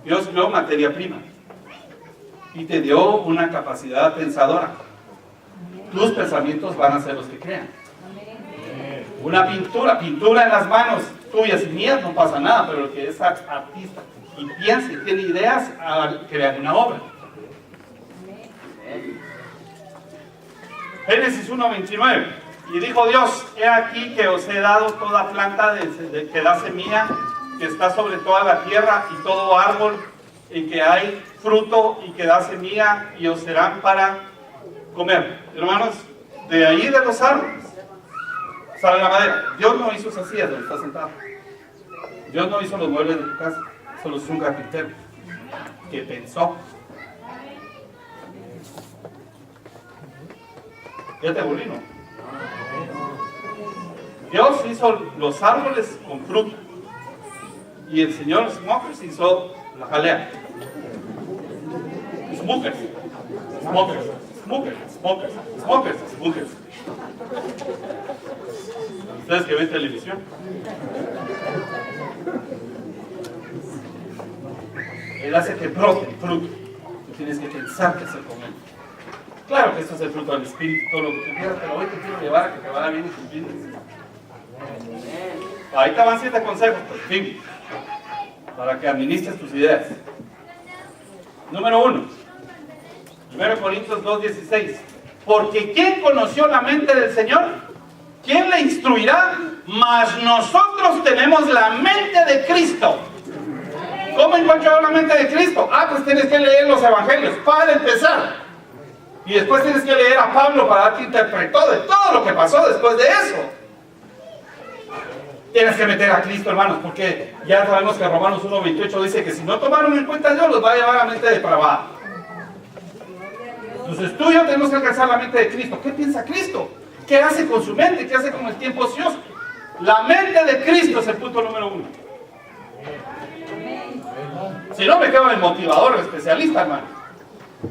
Dios creó materia prima. Y te dio una capacidad pensadora. Tus pensamientos van a ser los que crean. Una pintura en las manos tuyas y mías no pasa nada, pero el que es artista y piensa y tiene ideas a crear una obra. Génesis 1:29. Y dijo Dios, he aquí que os he dado toda planta que da semilla, que está sobre toda la tierra, y todo árbol en que hay fruto y que da semilla, y os serán para comer. Hermanos, de ahí de los árboles sale la madera. Dios no hizo esas sillas donde está sentado. Dios no hizo los muebles de tu casa. Solo es un carpintero que pensó. Ya te aburrí, ¿no? Dios hizo los árboles con fruto. Y el señor Smokers hizo la jalea. Smokers. Ustedes que ven televisión. Él hace que brote el fruto. Tú tienes que pensar qué hacer con él. Claro que esto es el fruto del Espíritu, todo lo que tú quieras, pero hoy te quiero llevar a que te vaya bien en tus vidas. Ahí te van 7 consejos, por fin, para que administres tus ideas. Número 1, 1 Corintios 2:16. Porque ¿quién conoció la mente del Señor? ¿Quién le instruirá? Mas nosotros tenemos la mente de Cristo. ¿Cómo encuentro la mente de Cristo? Pues tienes que leer los evangelios para empezar. Y después tienes que leer a Pablo para darte interpretó de todo lo que pasó después de eso. Tienes que meter a Cristo, hermanos, porque ya sabemos que Romanos 1:28 dice que si no tomaron en cuenta a Dios, los va a llevar a la mente depravada. Entonces tú y yo tenemos que alcanzar la mente de Cristo. ¿Qué piensa Cristo? ¿Qué hace con su mente? ¿Qué hace con el tiempo ocioso? La mente de Cristo es el punto número 1. Si no, me quedo el motivador, el especialista, hermano.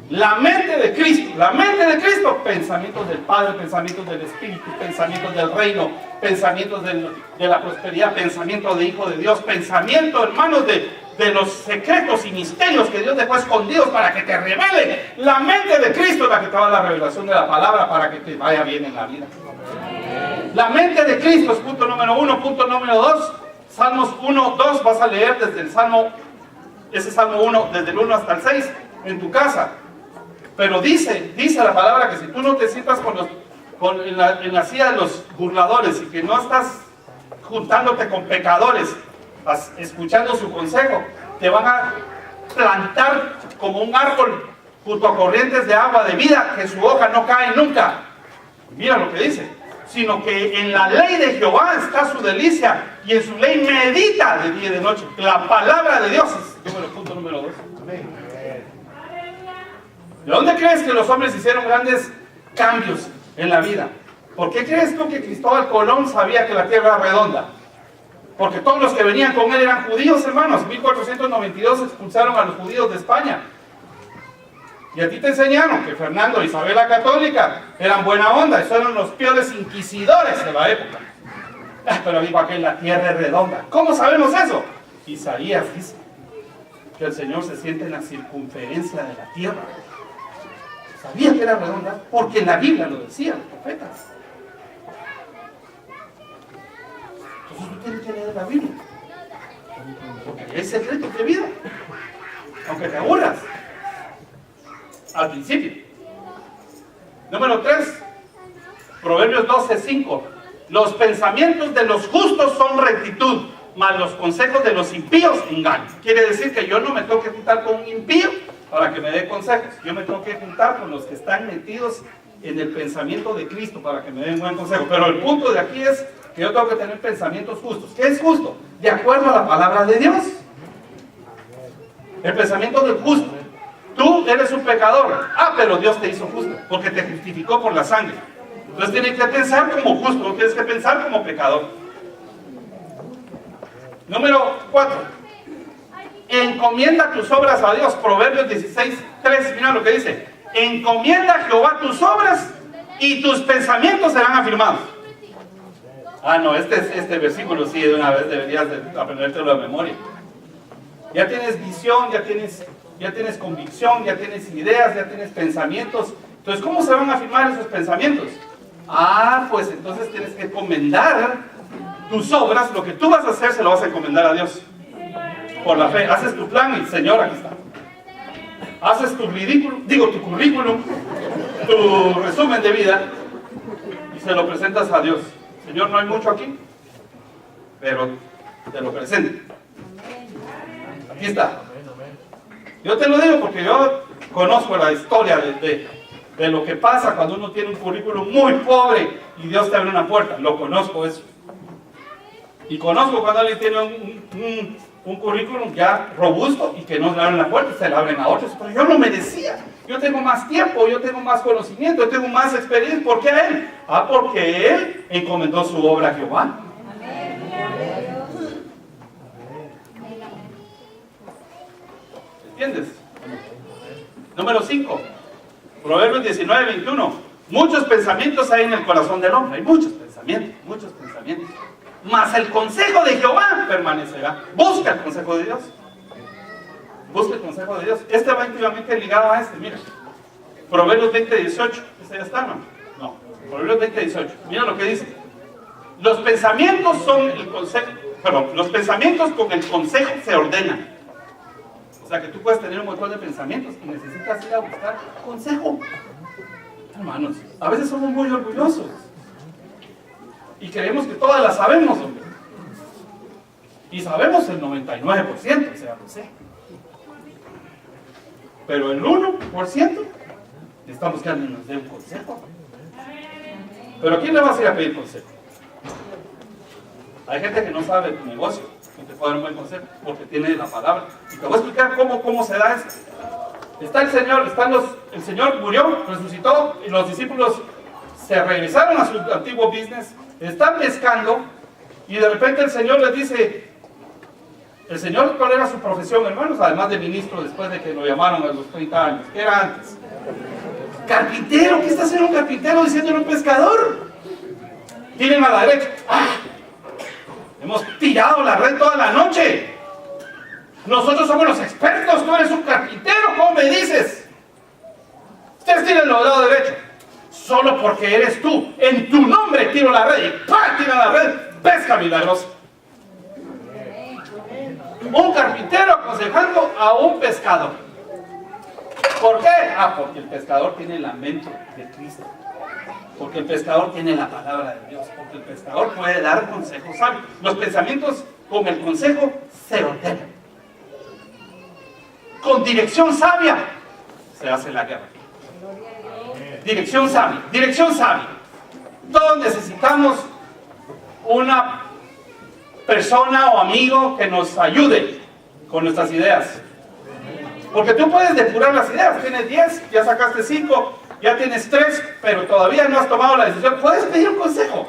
La mente de Cristo, pensamientos del Padre, pensamientos del Espíritu, pensamientos del reino, pensamientos de la prosperidad, pensamientos de Hijo de Dios, pensamientos, hermanos, de los secretos y misterios que Dios dejó escondidos para que te revelen. La mente de Cristo es la que te da la revelación de la palabra para que te vaya bien en la vida. La mente de Cristo es punto número 1. Punto número 2, Salmos 1:2, vas a leer desde el Salmo 1, desde el 1 hasta el 6, en tu casa. Pero dice la palabra que si tú no te sientas en la silla de los burladores y que no estás juntándote con pecadores, escuchando su consejo, te van a plantar como un árbol junto a corrientes de agua de vida, que su hoja no cae nunca. Mira lo que dice. Sino que en la ley de Jehová está su delicia, y en su ley medita de día y de noche. La palabra de Dios es punto número 2. ¿De dónde crees que los hombres hicieron grandes cambios en la vida? ¿Por qué crees tú que Cristóbal Colón sabía que la tierra era redonda? Porque todos los que venían con él eran judíos, hermanos. En 1492 expulsaron a los judíos de España. Y a ti te enseñaron que Fernando e Isabel la Católica eran buena onda. Esos eran los peores inquisidores de la época. Pero digo aquel, la tierra es redonda. ¿Cómo sabemos eso? Isaías dice que el Señor se siente en la circunferencia de la tierra. Sabía que era redonda porque en la Biblia lo decían los profetas. Entonces tú tienes que leer la Biblia, porque hay secretos de vida, aunque te aburras al principio. Número 3, Proverbios 12:5. Los pensamientos de los justos son rectitud, mas los consejos de los impíos engaño. Quiere decir que yo no me tengo que juntar con un impío para que me dé consejos. Yo me tengo que juntar con los que están metidos en el pensamiento de Cristo para que me den buen consejo. Pero el punto de aquí es que yo tengo que tener pensamientos justos. ¿Qué es justo? De acuerdo a la palabra de Dios. El pensamiento del justo. Tú eres un pecador. Ah, pero Dios te hizo justo porque te justificó por la sangre. Entonces tienes que pensar como justo, no tienes que pensar como pecador. Número 4. Encomienda tus obras a Dios. Proverbios 16:3. Mira lo que dice. Encomienda a Jehová tus obras y tus pensamientos serán afirmados. Ah, no, este versículo sí, de una vez deberías de aprendértelo de memoria. Ya tienes visión, ya tienes convicción, ya tienes ideas, ya tienes pensamientos. Entonces, ¿cómo se van a afirmar esos pensamientos? Ah, pues entonces tienes que encomendar tus obras, lo que tú vas a hacer se lo vas a encomendar a Dios. Por la fe, haces tu plan y Señor, aquí está. Haces tu currículum, tu resumen de vida y se lo presentas a Dios. Señor, no hay mucho aquí, pero te lo presento. Aquí está. Yo te lo digo porque yo conozco la historia de lo que pasa cuando uno tiene un currículum muy pobre y Dios te abre una puerta. Lo conozco eso. Y conozco cuando alguien tiene un currículum ya robusto y que no le abren la puerta, se la abren a otros. Pero yo lo merecía. Yo tengo más tiempo, yo tengo más conocimiento, yo tengo más experiencia. ¿Por qué a él? Ah, porque él encomendó su obra a Jehová. ¿Entiendes? Número 5. Proverbios 19:21. Muchos pensamientos hay en el corazón del hombre. Hay muchos pensamientos. Mas el consejo de Jehová permanecerá. Busca el consejo de Dios. Busca el consejo de Dios. Este va íntimamente ligado a este. Mira. Proverbios 20:18. ¿Este ya está, no? No. Proverbios 20:18. Mira lo que dice. Los pensamientos son el consejo. Perdón. Los pensamientos con el consejo se ordenan. O sea que tú puedes tener un montón de pensamientos y necesitas ir a buscar consejo. Hermanos, a veces somos muy orgullosos. Y creemos que todas las sabemos, hombre. Y sabemos el 99%, o sea, no sé. Pero el 1% estamos que alguien nos dé un consejo. Pero ¿a quién le vas a ir a pedir consejo? Hay gente que no sabe tu negocio, que te puede dar un buen consejo, porque tiene la palabra. Y te voy a explicar cómo se da esto. Está el Señor, el Señor murió, resucitó, y los discípulos se regresaron a su antiguo business, están pescando, y de repente el Señor les dice, el Señor, ¿cuál era su profesión, hermanos? Además de ministro, después de que lo llamaron a los 30 años, ¿qué era antes? Carpintero. ¿Qué está haciendo un carpintero diciéndole a un pescador? Tiren a la derecha. ¡Ah! Hemos tirado la red toda la noche. Nosotros somos los expertos, tú eres un carpintero, ¿cómo me dices? Ustedes tírenlo del lado derecho. Solo porque eres tú, en tu nombre tiro la red y ¡pam! Tira la red, pesca milagrosa. Un carpintero aconsejando a un pescador. ¿Por qué? Ah, porque el pescador tiene la mente de Cristo. Porque el pescador tiene la palabra de Dios. Porque el pescador puede dar consejos sabios. Los pensamientos con el consejo se ordenan. Con dirección sabia se hace la guerra. Dirección sabia, dirección sabia. Todos necesitamos una persona o amigo que nos ayude con nuestras ideas. Porque tú puedes depurar las ideas. Tienes 10, ya sacaste 5, ya tienes 3, pero todavía no has tomado la decisión. Puedes pedir un consejo.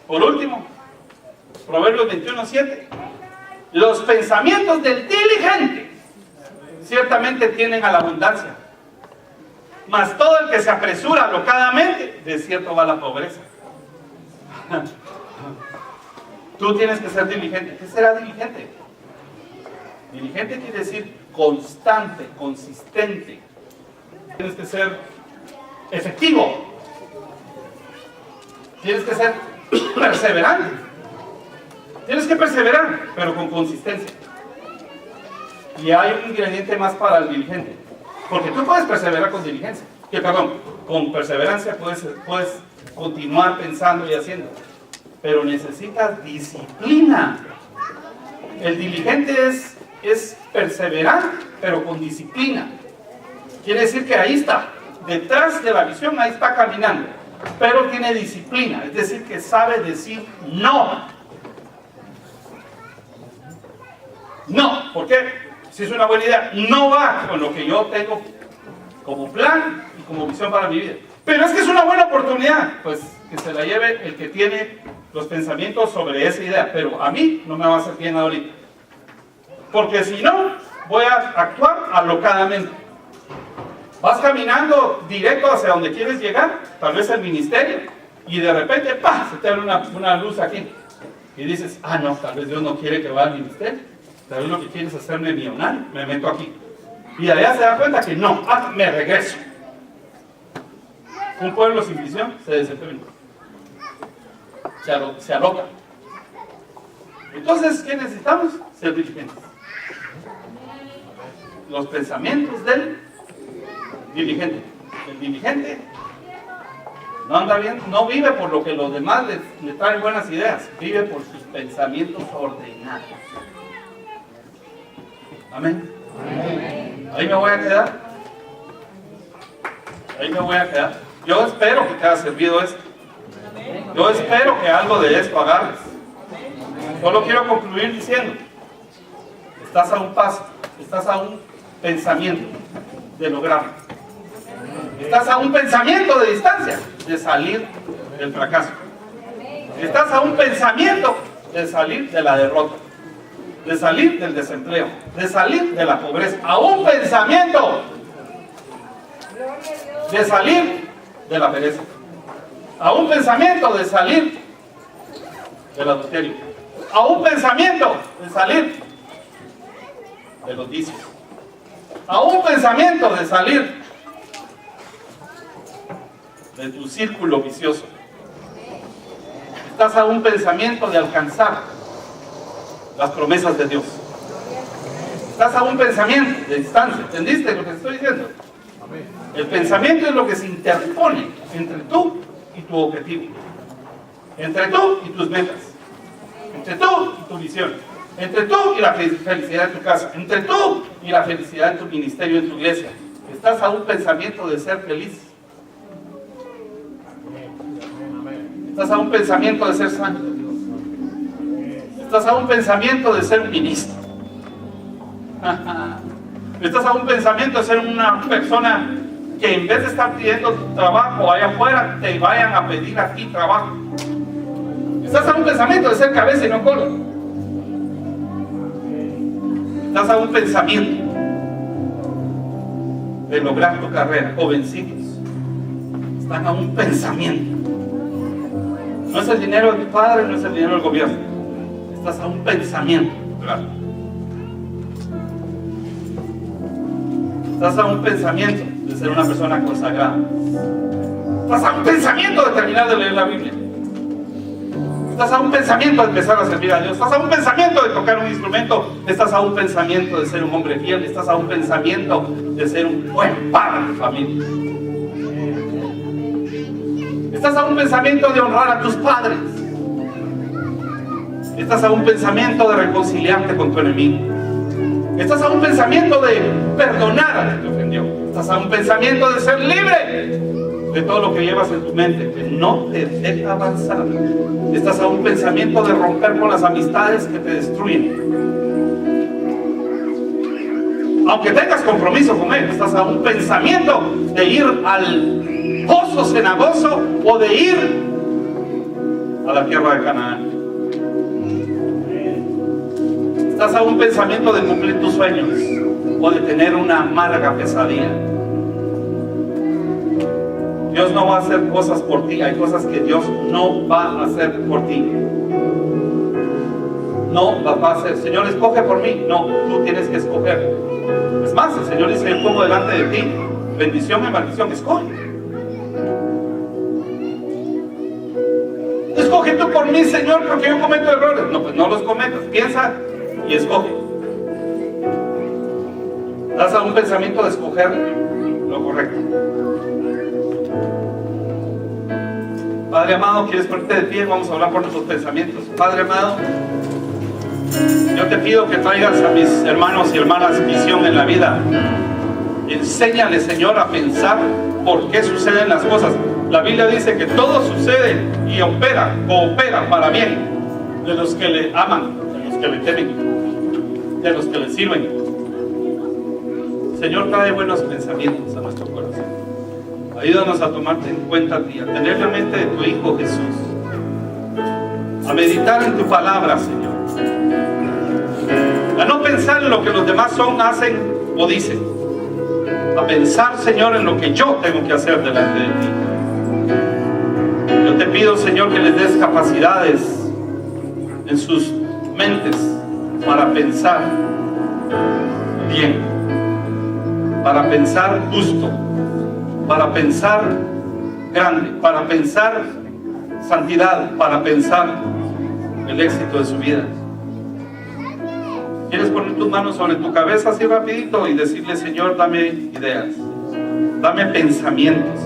Por último, Proverbios 21:7. Los pensamientos del diligente ciertamente tienden a la abundancia, mas todo el que se apresura alocadamente, de cierto va a la pobreza. Tú tienes que ser diligente. ¿Qué será diligente? Diligente quiere decir constante, consistente. Tienes que ser efectivo. Tienes que ser perseverante. Tienes que perseverar, pero con consistencia. Y hay un ingrediente más para el diligente. Porque tú puedes perseverar con diligencia. Con perseverancia puedes continuar pensando y haciendo. Pero necesitas disciplina. El diligente es perseverante, pero con disciplina. Quiere decir que ahí está, detrás de la visión, ahí está caminando, pero tiene disciplina, es decir, que sabe decir no. No, ¿por qué? Si es una buena idea, no va con lo que yo tengo como plan y como visión para mi vida. Pero es que es una buena oportunidad, pues que se la lleve el que tiene los pensamientos sobre esa idea, pero a mí no me va a hacer bien ahorita. Porque si no, voy a actuar alocadamente. Vas caminando directo hacia donde quieres llegar, tal vez el ministerio, y de repente, ¡pah!, se te abre una luz aquí. Y dices, ah, no, tal vez Dios no quiere que vaya al ministerio. Tal vez lo que quiere es hacerme millonario, me meto aquí. Y allá se da cuenta que no, me regreso. Un pueblo sin visión se desenfrena. Se aloca. Entonces, ¿qué necesitamos? Ser diligentes. Los pensamientos del diligente. El diligente no anda bien, no vive por lo que los demás le traen buenas ideas, vive por sus pensamientos ordenados. Amén. Ahí me voy a quedar. Ahí me voy a quedar. Yo espero que te haya servido esto. Yo espero que algo de esto agarres. Solo quiero concluir diciendo, estás a un paso, estás a un pensamiento de lograrlo. Estás a un pensamiento de distancia de salir del fracaso. Estás a un pensamiento de salir de la derrota, de salir del desempleo, de salir de la pobreza. A un pensamiento de salir de la pereza. A un pensamiento de salir del adulterio. A un pensamiento de salir de los vicios. A un pensamiento de salir de tu círculo vicioso. Estás a un pensamiento de alcanzar las promesas de Dios. Estás a un pensamiento de distancia. ¿Entendiste lo que te estoy diciendo? El pensamiento es lo que se interpone entre tú y tu objetivo, entre tú y tus metas, entre tú y tu visión, entre tú y la felicidad de tu casa, entre tú y la felicidad de tu ministerio, en tu iglesia. Estás a un pensamiento de ser feliz. Estás a un pensamiento de ser santo. Estás a un pensamiento de ser un ministro. Estás a un pensamiento de ser una persona que en vez de estar pidiendo trabajo allá afuera, te vayan a pedir a ti trabajo. Estás a un pensamiento de ser cabeza y no cola. Estás a un pensamiento de lograr tu carrera. Jovencitos, están a un pensamiento. No es el dinero de tu padre, no es el dinero del gobierno. Estás a un pensamiento. Claro. Estás a un pensamiento de ser una persona consagrada. Estás a un pensamiento de terminar de leer la Biblia. Estás a un pensamiento de empezar a servir a Dios. Estás a un pensamiento de tocar un instrumento. Estás a un pensamiento de ser un hombre fiel. Estás a un pensamiento de ser un buen padre de familia. Estás a un pensamiento de honrar a tus padres. Estás a un pensamiento de reconciliarte con tu enemigo. Estás a un pensamiento de perdonar a quien te ofendió. Estás a un pensamiento de ser libre de todo lo que llevas en tu mente, que no te deja avanzar. Estás a un pensamiento de romper con las amistades que te destruyen. Aunque tengas compromiso con él, estás a un pensamiento de ir al pozo cenagoso o de ir a la tierra de Canaán. Estás a un pensamiento de cumplir tus sueños o de tener una amarga pesadilla. Dios no va a hacer cosas por ti. Hay cosas que Dios no va a hacer por ti. No va a hacer. Señor, escoge por mí. No, tú tienes que escoger. Es más, el Señor dice, yo pongo delante de ti bendición y maldición. Escoge. Escoge tú por mí, Señor, porque yo cometo errores. No, pues no los cometas. Piensa y escoge. Das a un pensamiento de escoger lo correcto. Padre amado, ¿quieres ponerte de pie? Vamos a hablar por nuestros pensamientos. Padre amado, Yo te pido que traigas a mis hermanos y hermanas visión en la vida. Enséñale, Señor, a pensar por qué suceden las cosas. La Biblia dice que todo sucede y coopera para bien de los que le aman, de los que le temen, de los que le sirven. Señor, trae buenos pensamientos a nuestro corazón. Ayúdanos a tomarte en cuenta a ti, a tener la mente de tu Hijo Jesús, a meditar en tu palabra, Señor, a no pensar en lo que los demás son, hacen o dicen, a pensar, Señor, en lo que yo tengo que hacer delante de ti. Yo te pido, Señor, que les des capacidades en sus mentes para pensar bien, para pensar justo, para pensar grande, para pensar santidad, para pensar el éxito de su vida. ¿Quieres poner tus manos sobre tu cabeza así rapidito y decirle, Señor, dame ideas, dame pensamientos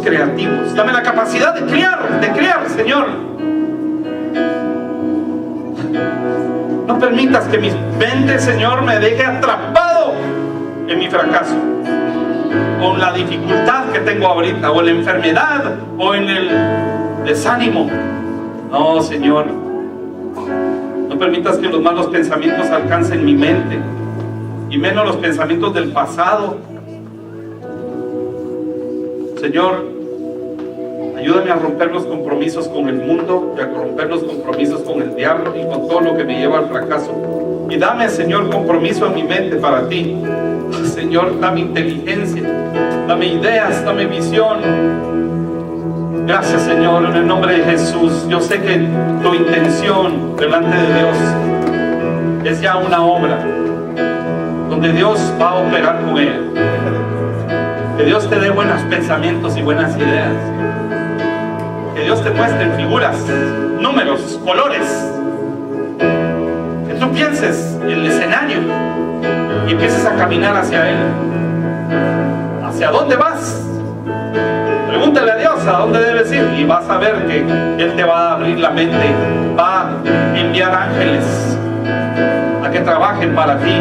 creativos, dame la capacidad de crear, Señor? No permitas que mi mente, Señor, me deje atrapado en mi fracaso, o en la dificultad que tengo ahorita, o en la enfermedad, o en el desánimo. No, Señor, no permitas que los malos pensamientos alcancen mi mente, y menos los pensamientos del pasado. Señor, ayúdame a romper los compromisos con el mundo y a romper los compromisos con el diablo y con todo lo que me lleva al fracaso. Y dame, Señor, compromiso en mi mente para ti. Señor, dame inteligencia, dame ideas, dame visión. Gracias, Señor, en el nombre de Jesús. Yo sé que tu intención delante de Dios es ya una obra donde Dios va a operar con ella. Que Dios te dé buenos pensamientos y buenas ideas. Que Dios te muestre figuras, números, colores. Que tú pienses en el escenario y empieces a caminar hacia Él. ¿Hacia dónde vas? Pregúntale a Dios a dónde debes ir y vas a ver que Él te va a abrir la mente, va a enviar ángeles a que trabajen para ti,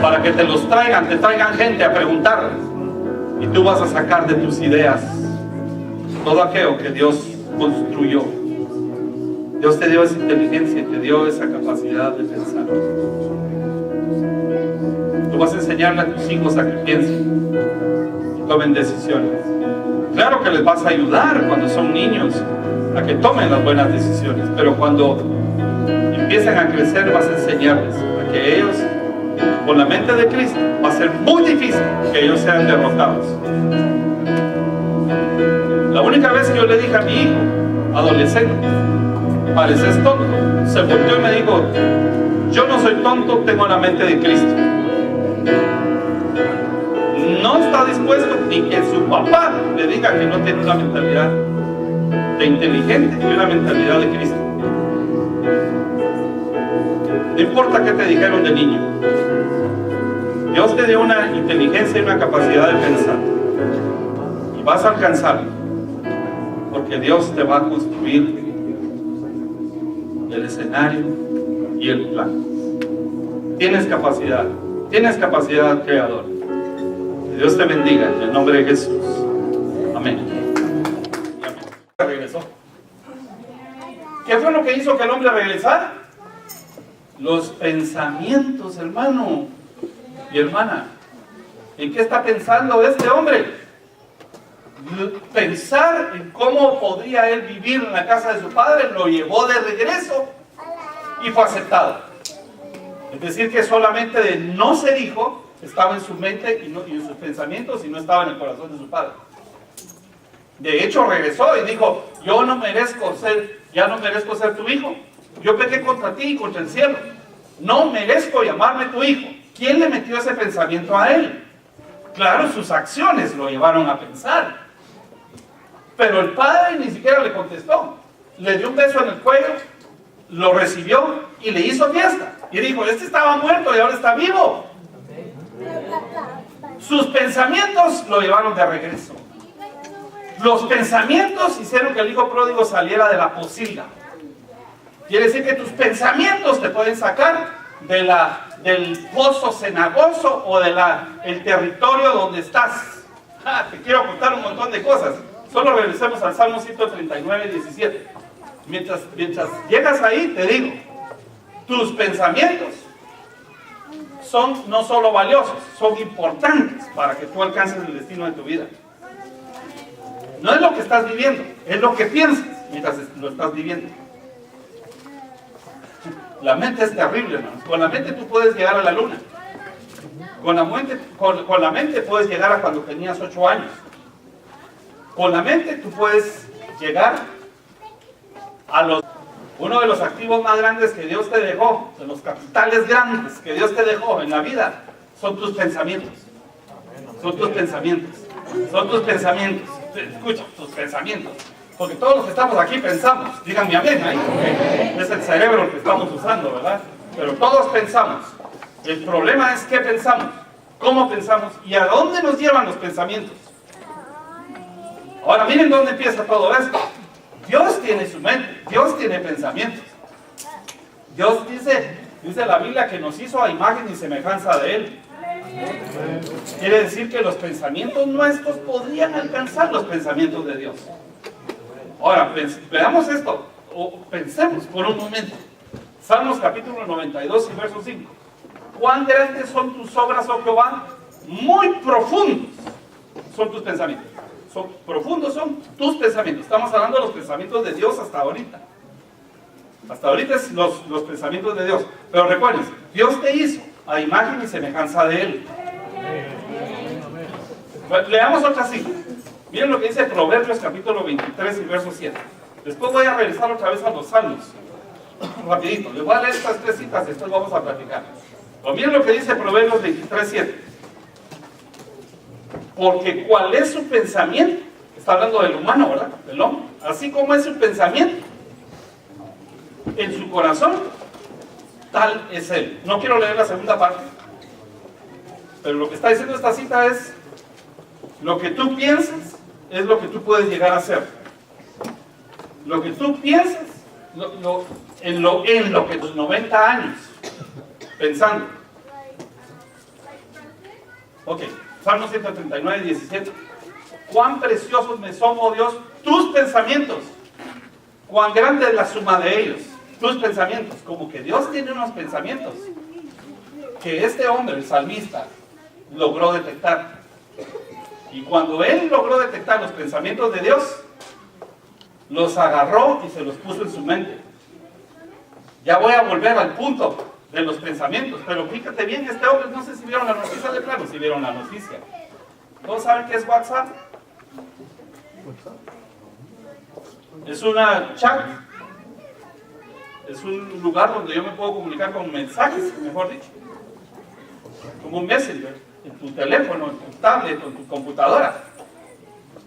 para que te los traigan, te traigan gente a preguntar, y tú vas a sacar de tus ideas todo aquello que Dios construyó. Dios te dio esa inteligencia, te dio esa capacidad de pensar. Tú vas a enseñarle a tus hijos a que piensen y tomen decisiones. Claro que les vas a ayudar cuando son niños a que tomen las buenas decisiones, pero cuando empiecen a crecer vas a enseñarles a que ellos, con la mente de Cristo, va a ser muy difícil que ellos sean derrotados. La única vez que yo le dije a mi hijo, adolescente, pareces tonto, se volteó y me dijo, yo no soy tonto, tengo la mente de Cristo. No está dispuesto ni que su papá le diga que no tiene una mentalidad de inteligente y una mentalidad de Cristo. No importa qué te dijeron de niño, Dios te dio una inteligencia y una capacidad de pensar, y vas a alcanzarlo, porque Dios te va a construir el escenario y el plan. Tienes capacidad creadora. Que Dios te bendiga en el nombre de Jesús. Amén. Regresó. ¿Qué fue lo que hizo que el hombre regresara? Los pensamientos, hermano y hermana. ¿En qué está pensando este hombre? Pensar en cómo podría él vivir en la casa de su padre lo llevó de regreso y fue aceptado. Es decir, que solamente de no ser hijo estaba en su mente y en sus pensamientos, y no estaba en el corazón de su padre. De hecho, regresó y dijo, ya no merezco ser tu hijo. Yo pequé contra ti y contra el cielo. No merezco llamarme tu hijo. ¿Quién le metió ese pensamiento a él? Claro, sus acciones lo llevaron a pensar. Pero el padre ni siquiera le contestó. Le dio un beso en el cuello, lo recibió y le hizo fiesta. Y dijo, este estaba muerto y ahora está vivo. Sus pensamientos lo llevaron de regreso. Los pensamientos hicieron que el hijo pródigo saliera de la pocilga. Quiere decir que tus pensamientos te pueden sacar del pozo cenagoso o del territorio donde estás. Te quiero contar un montón de cosas. Solo regresemos al Salmo 139, 17. Mientras llegas ahí, te digo, tus pensamientos son no solo valiosos, son importantes para que tú alcances el destino de tu vida. No es lo que estás viviendo, es lo que piensas mientras lo estás viviendo. La mente es terrible, hermanos. Con la mente tú puedes llegar a la luna. Con la mente puedes llegar a cuando tenías 8 años. Con la mente tú puedes llegar a uno de los activos más grandes que Dios te dejó, de los capitales grandes que Dios te dejó en la vida, son tus pensamientos. Son tus pensamientos. Son tus pensamientos. Escucha, tus pensamientos. Porque todos los que estamos aquí pensamos. Díganme amén ahí, porque es el cerebro el que estamos usando, ¿verdad? Pero todos pensamos. El problema es qué pensamos, cómo pensamos y a dónde nos llevan los pensamientos. Ahora miren dónde empieza todo esto. Dios tiene su mente, Dios tiene pensamientos. Dios dice la Biblia que nos hizo a imagen y semejanza de Él. Quiere decir que los pensamientos nuestros podrían alcanzar los pensamientos de Dios. Ahora, veamos esto, o pensemos por un momento. Salmos capítulo 92 y verso 5. ¿Cuán grandes son tus obras, oh Jehová? Muy profundos son tus pensamientos. Profundos son tus pensamientos. Estamos hablando de los pensamientos de Dios hasta ahorita. Hasta ahorita es los pensamientos de Dios. Pero recuerden, Dios te hizo a imagen y semejanza de Él. Leamos otra cita. Miren lo que dice Proverbios capítulo 23 y verso 7. Después voy a regresar otra vez a los Salmos. Rapidito, les voy a leer estas 3 citas y después vamos a platicar. Pero miren lo que dice Proverbios 23, 7. Porque cuál es su pensamiento, está hablando del humano, ¿verdad? Del hombre. Así como es su pensamiento en su corazón, tal es él. No quiero leer la segunda parte, pero lo que está diciendo esta cita es: lo que tú piensas es lo que tú puedes llegar a ser. Lo que tú piensas en lo que tus 90 años pensando. Ok, Salmo 139, 17. Cuán preciosos me son, oh Dios, tus pensamientos. Cuán grande es la suma de ellos. Tus pensamientos. Como que Dios tiene unos pensamientos que este hombre, el salmista, logró detectar. Y cuando él logró detectar los pensamientos de Dios, los agarró y se los puso en su mente. Ya voy a volver al punto de los pensamientos, pero fíjate bien, este hombre, no sé si vieron la noticia, de plano, si vieron la noticia. ¿Todos saben qué es WhatsApp? Es una chat, es un lugar donde yo me puedo comunicar con mensajes, mejor dicho, como un messenger, en tu teléfono, en tu tablet, en tu computadora.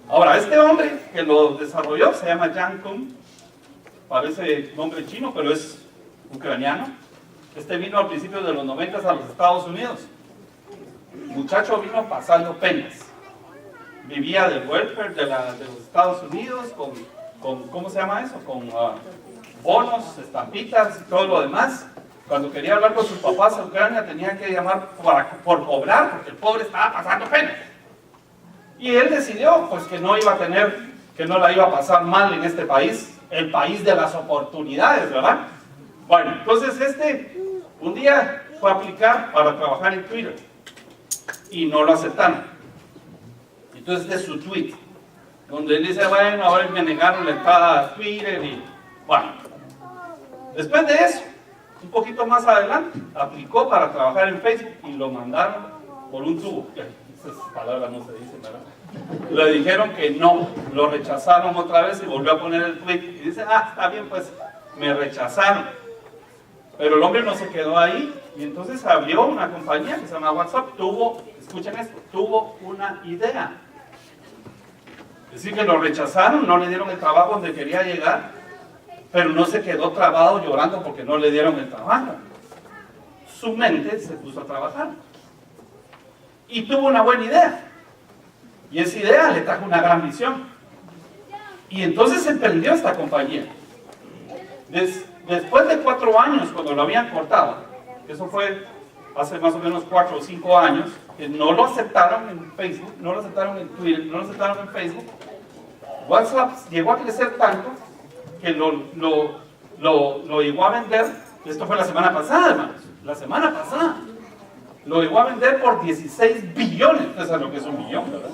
Ahora, este hombre que lo desarrolló se llama Jan Kuhn, parece nombre chino, pero es ucraniano. Este vino a principios de los 90 a los Estados Unidos. El muchacho vino pasando penas. Vivía del welfare de los Estados Unidos con ¿cómo se llama eso? Con bonos, estampitas y todo lo demás. Cuando quería hablar con sus papás a Ucrania tenía que llamar por cobrar, porque el pobre estaba pasando penas. Y él decidió pues que no la iba a pasar mal en este país, el país de las oportunidades, ¿verdad? Bueno, entonces un día fue a aplicar para trabajar en Twitter y no lo aceptaron. Entonces es su tweet, donde él dice, bueno, ahora me negaron la entrada a Twitter y bueno. Después de eso, un poquito más adelante, aplicó para trabajar en Facebook y lo mandaron por un tubo. Esas palabras no se dicen, ¿verdad? Le dijeron que no, lo rechazaron otra vez y volvió a poner el tweet y dice, está bien, pues me rechazaron. Pero el hombre no se quedó ahí y entonces abrió una compañía que se llama WhatsApp. Escuchen esto, tuvo una idea. Es decir, que lo rechazaron, no le dieron el trabajo donde quería llegar, pero no se quedó trabado llorando porque no le dieron el trabajo. Su mente se puso a trabajar y tuvo una buena idea. Y esa idea le trajo una gran visión. Y entonces emprendió esta compañía. Después de 4 años, cuando lo habían cortado, eso fue hace más o menos 4 o 5 años, que no lo aceptaron en Facebook, no lo aceptaron en Twitter, no lo aceptaron en Facebook, WhatsApp llegó a crecer tanto que lo llegó a vender. Esto fue la semana pasada, hermanos, la semana pasada. Lo llegó a vender por 16 billones. Ustedes saben lo que es un billón, ¿verdad?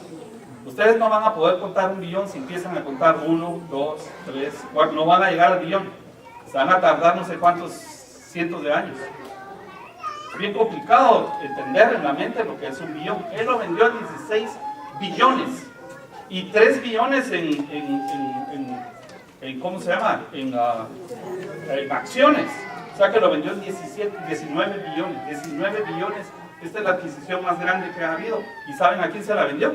Ustedes no van a poder contar un billón si empiezan a contar 1, 2, 3, 4. No van a llegar al billón. Se van a tardar no sé cuántos cientos de años. Es bien complicado entender en la mente lo que es un billón. Él lo vendió en 16 billones. Y 3 billones en ¿cómo se llama? En acciones. O sea que lo vendió en 19 billones. 19 billones. Esta es la adquisición más grande que ha habido. ¿Y saben a quién se la vendió?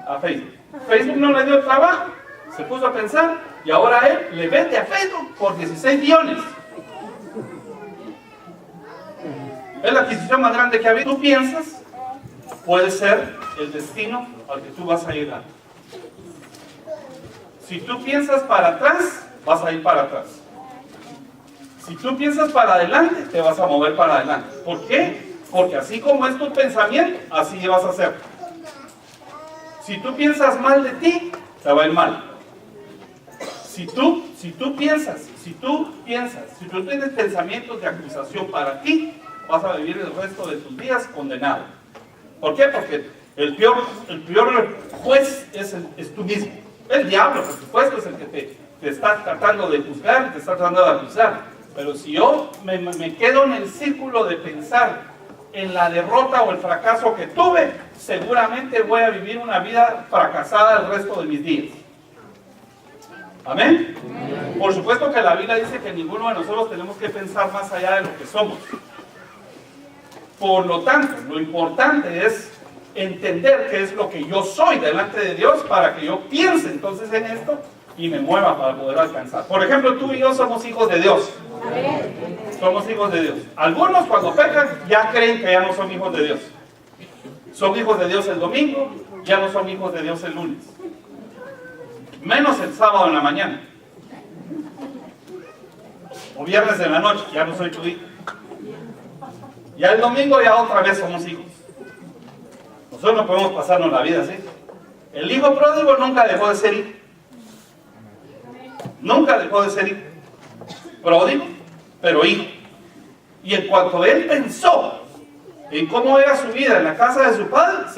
A Facebook. Facebook no le dio trabajo. Se puso a pensar y ahora él le vende a Facebook por 16 billones. Es la adquisición más grande que ha habido. Tú piensas, puede ser el destino al que tú vas a llegar. Si tú piensas para atrás, vas a ir para atrás. Si tú piensas para adelante, te vas a mover para adelante. ¿Por qué? Porque así como es tu pensamiento, así vas a hacer. Si tú piensas mal de ti, te va a ir mal. Si tú tienes pensamientos de acusación para ti, vas a vivir el resto de tus días condenado. ¿Por qué? Porque el peor juez es tú mismo. El diablo, por supuesto, es el que te está tratando de juzgar, te está tratando de acusar. Pero si yo me quedo en el círculo de pensar en la derrota o el fracaso que tuve, seguramente voy a vivir una vida fracasada el resto de mis días. ¿Amén? Por supuesto que la Biblia dice que ninguno de nosotros tenemos que pensar más allá de lo que somos. Por lo tanto, lo importante es entender qué es lo que yo soy delante de Dios para que yo piense entonces en esto y me mueva para poder alcanzar. Por ejemplo, tú y yo somos hijos de Dios. Somos hijos de Dios. Algunos cuando pecan ya creen que ya no son hijos de Dios. Son hijos de Dios el domingo, ya no son hijos de Dios el lunes. Menos el sábado en la mañana. O viernes en la noche, ya no soy tu hijo. Ya el domingo ya otra vez somos hijos. Nosotros no podemos pasarnos la vida así. El hijo pródigo nunca dejó de ser hijo. Nunca dejó de ser hijo. Pródigo, pero hijo. Y en cuanto él pensó en cómo era su vida en la casa de su padre,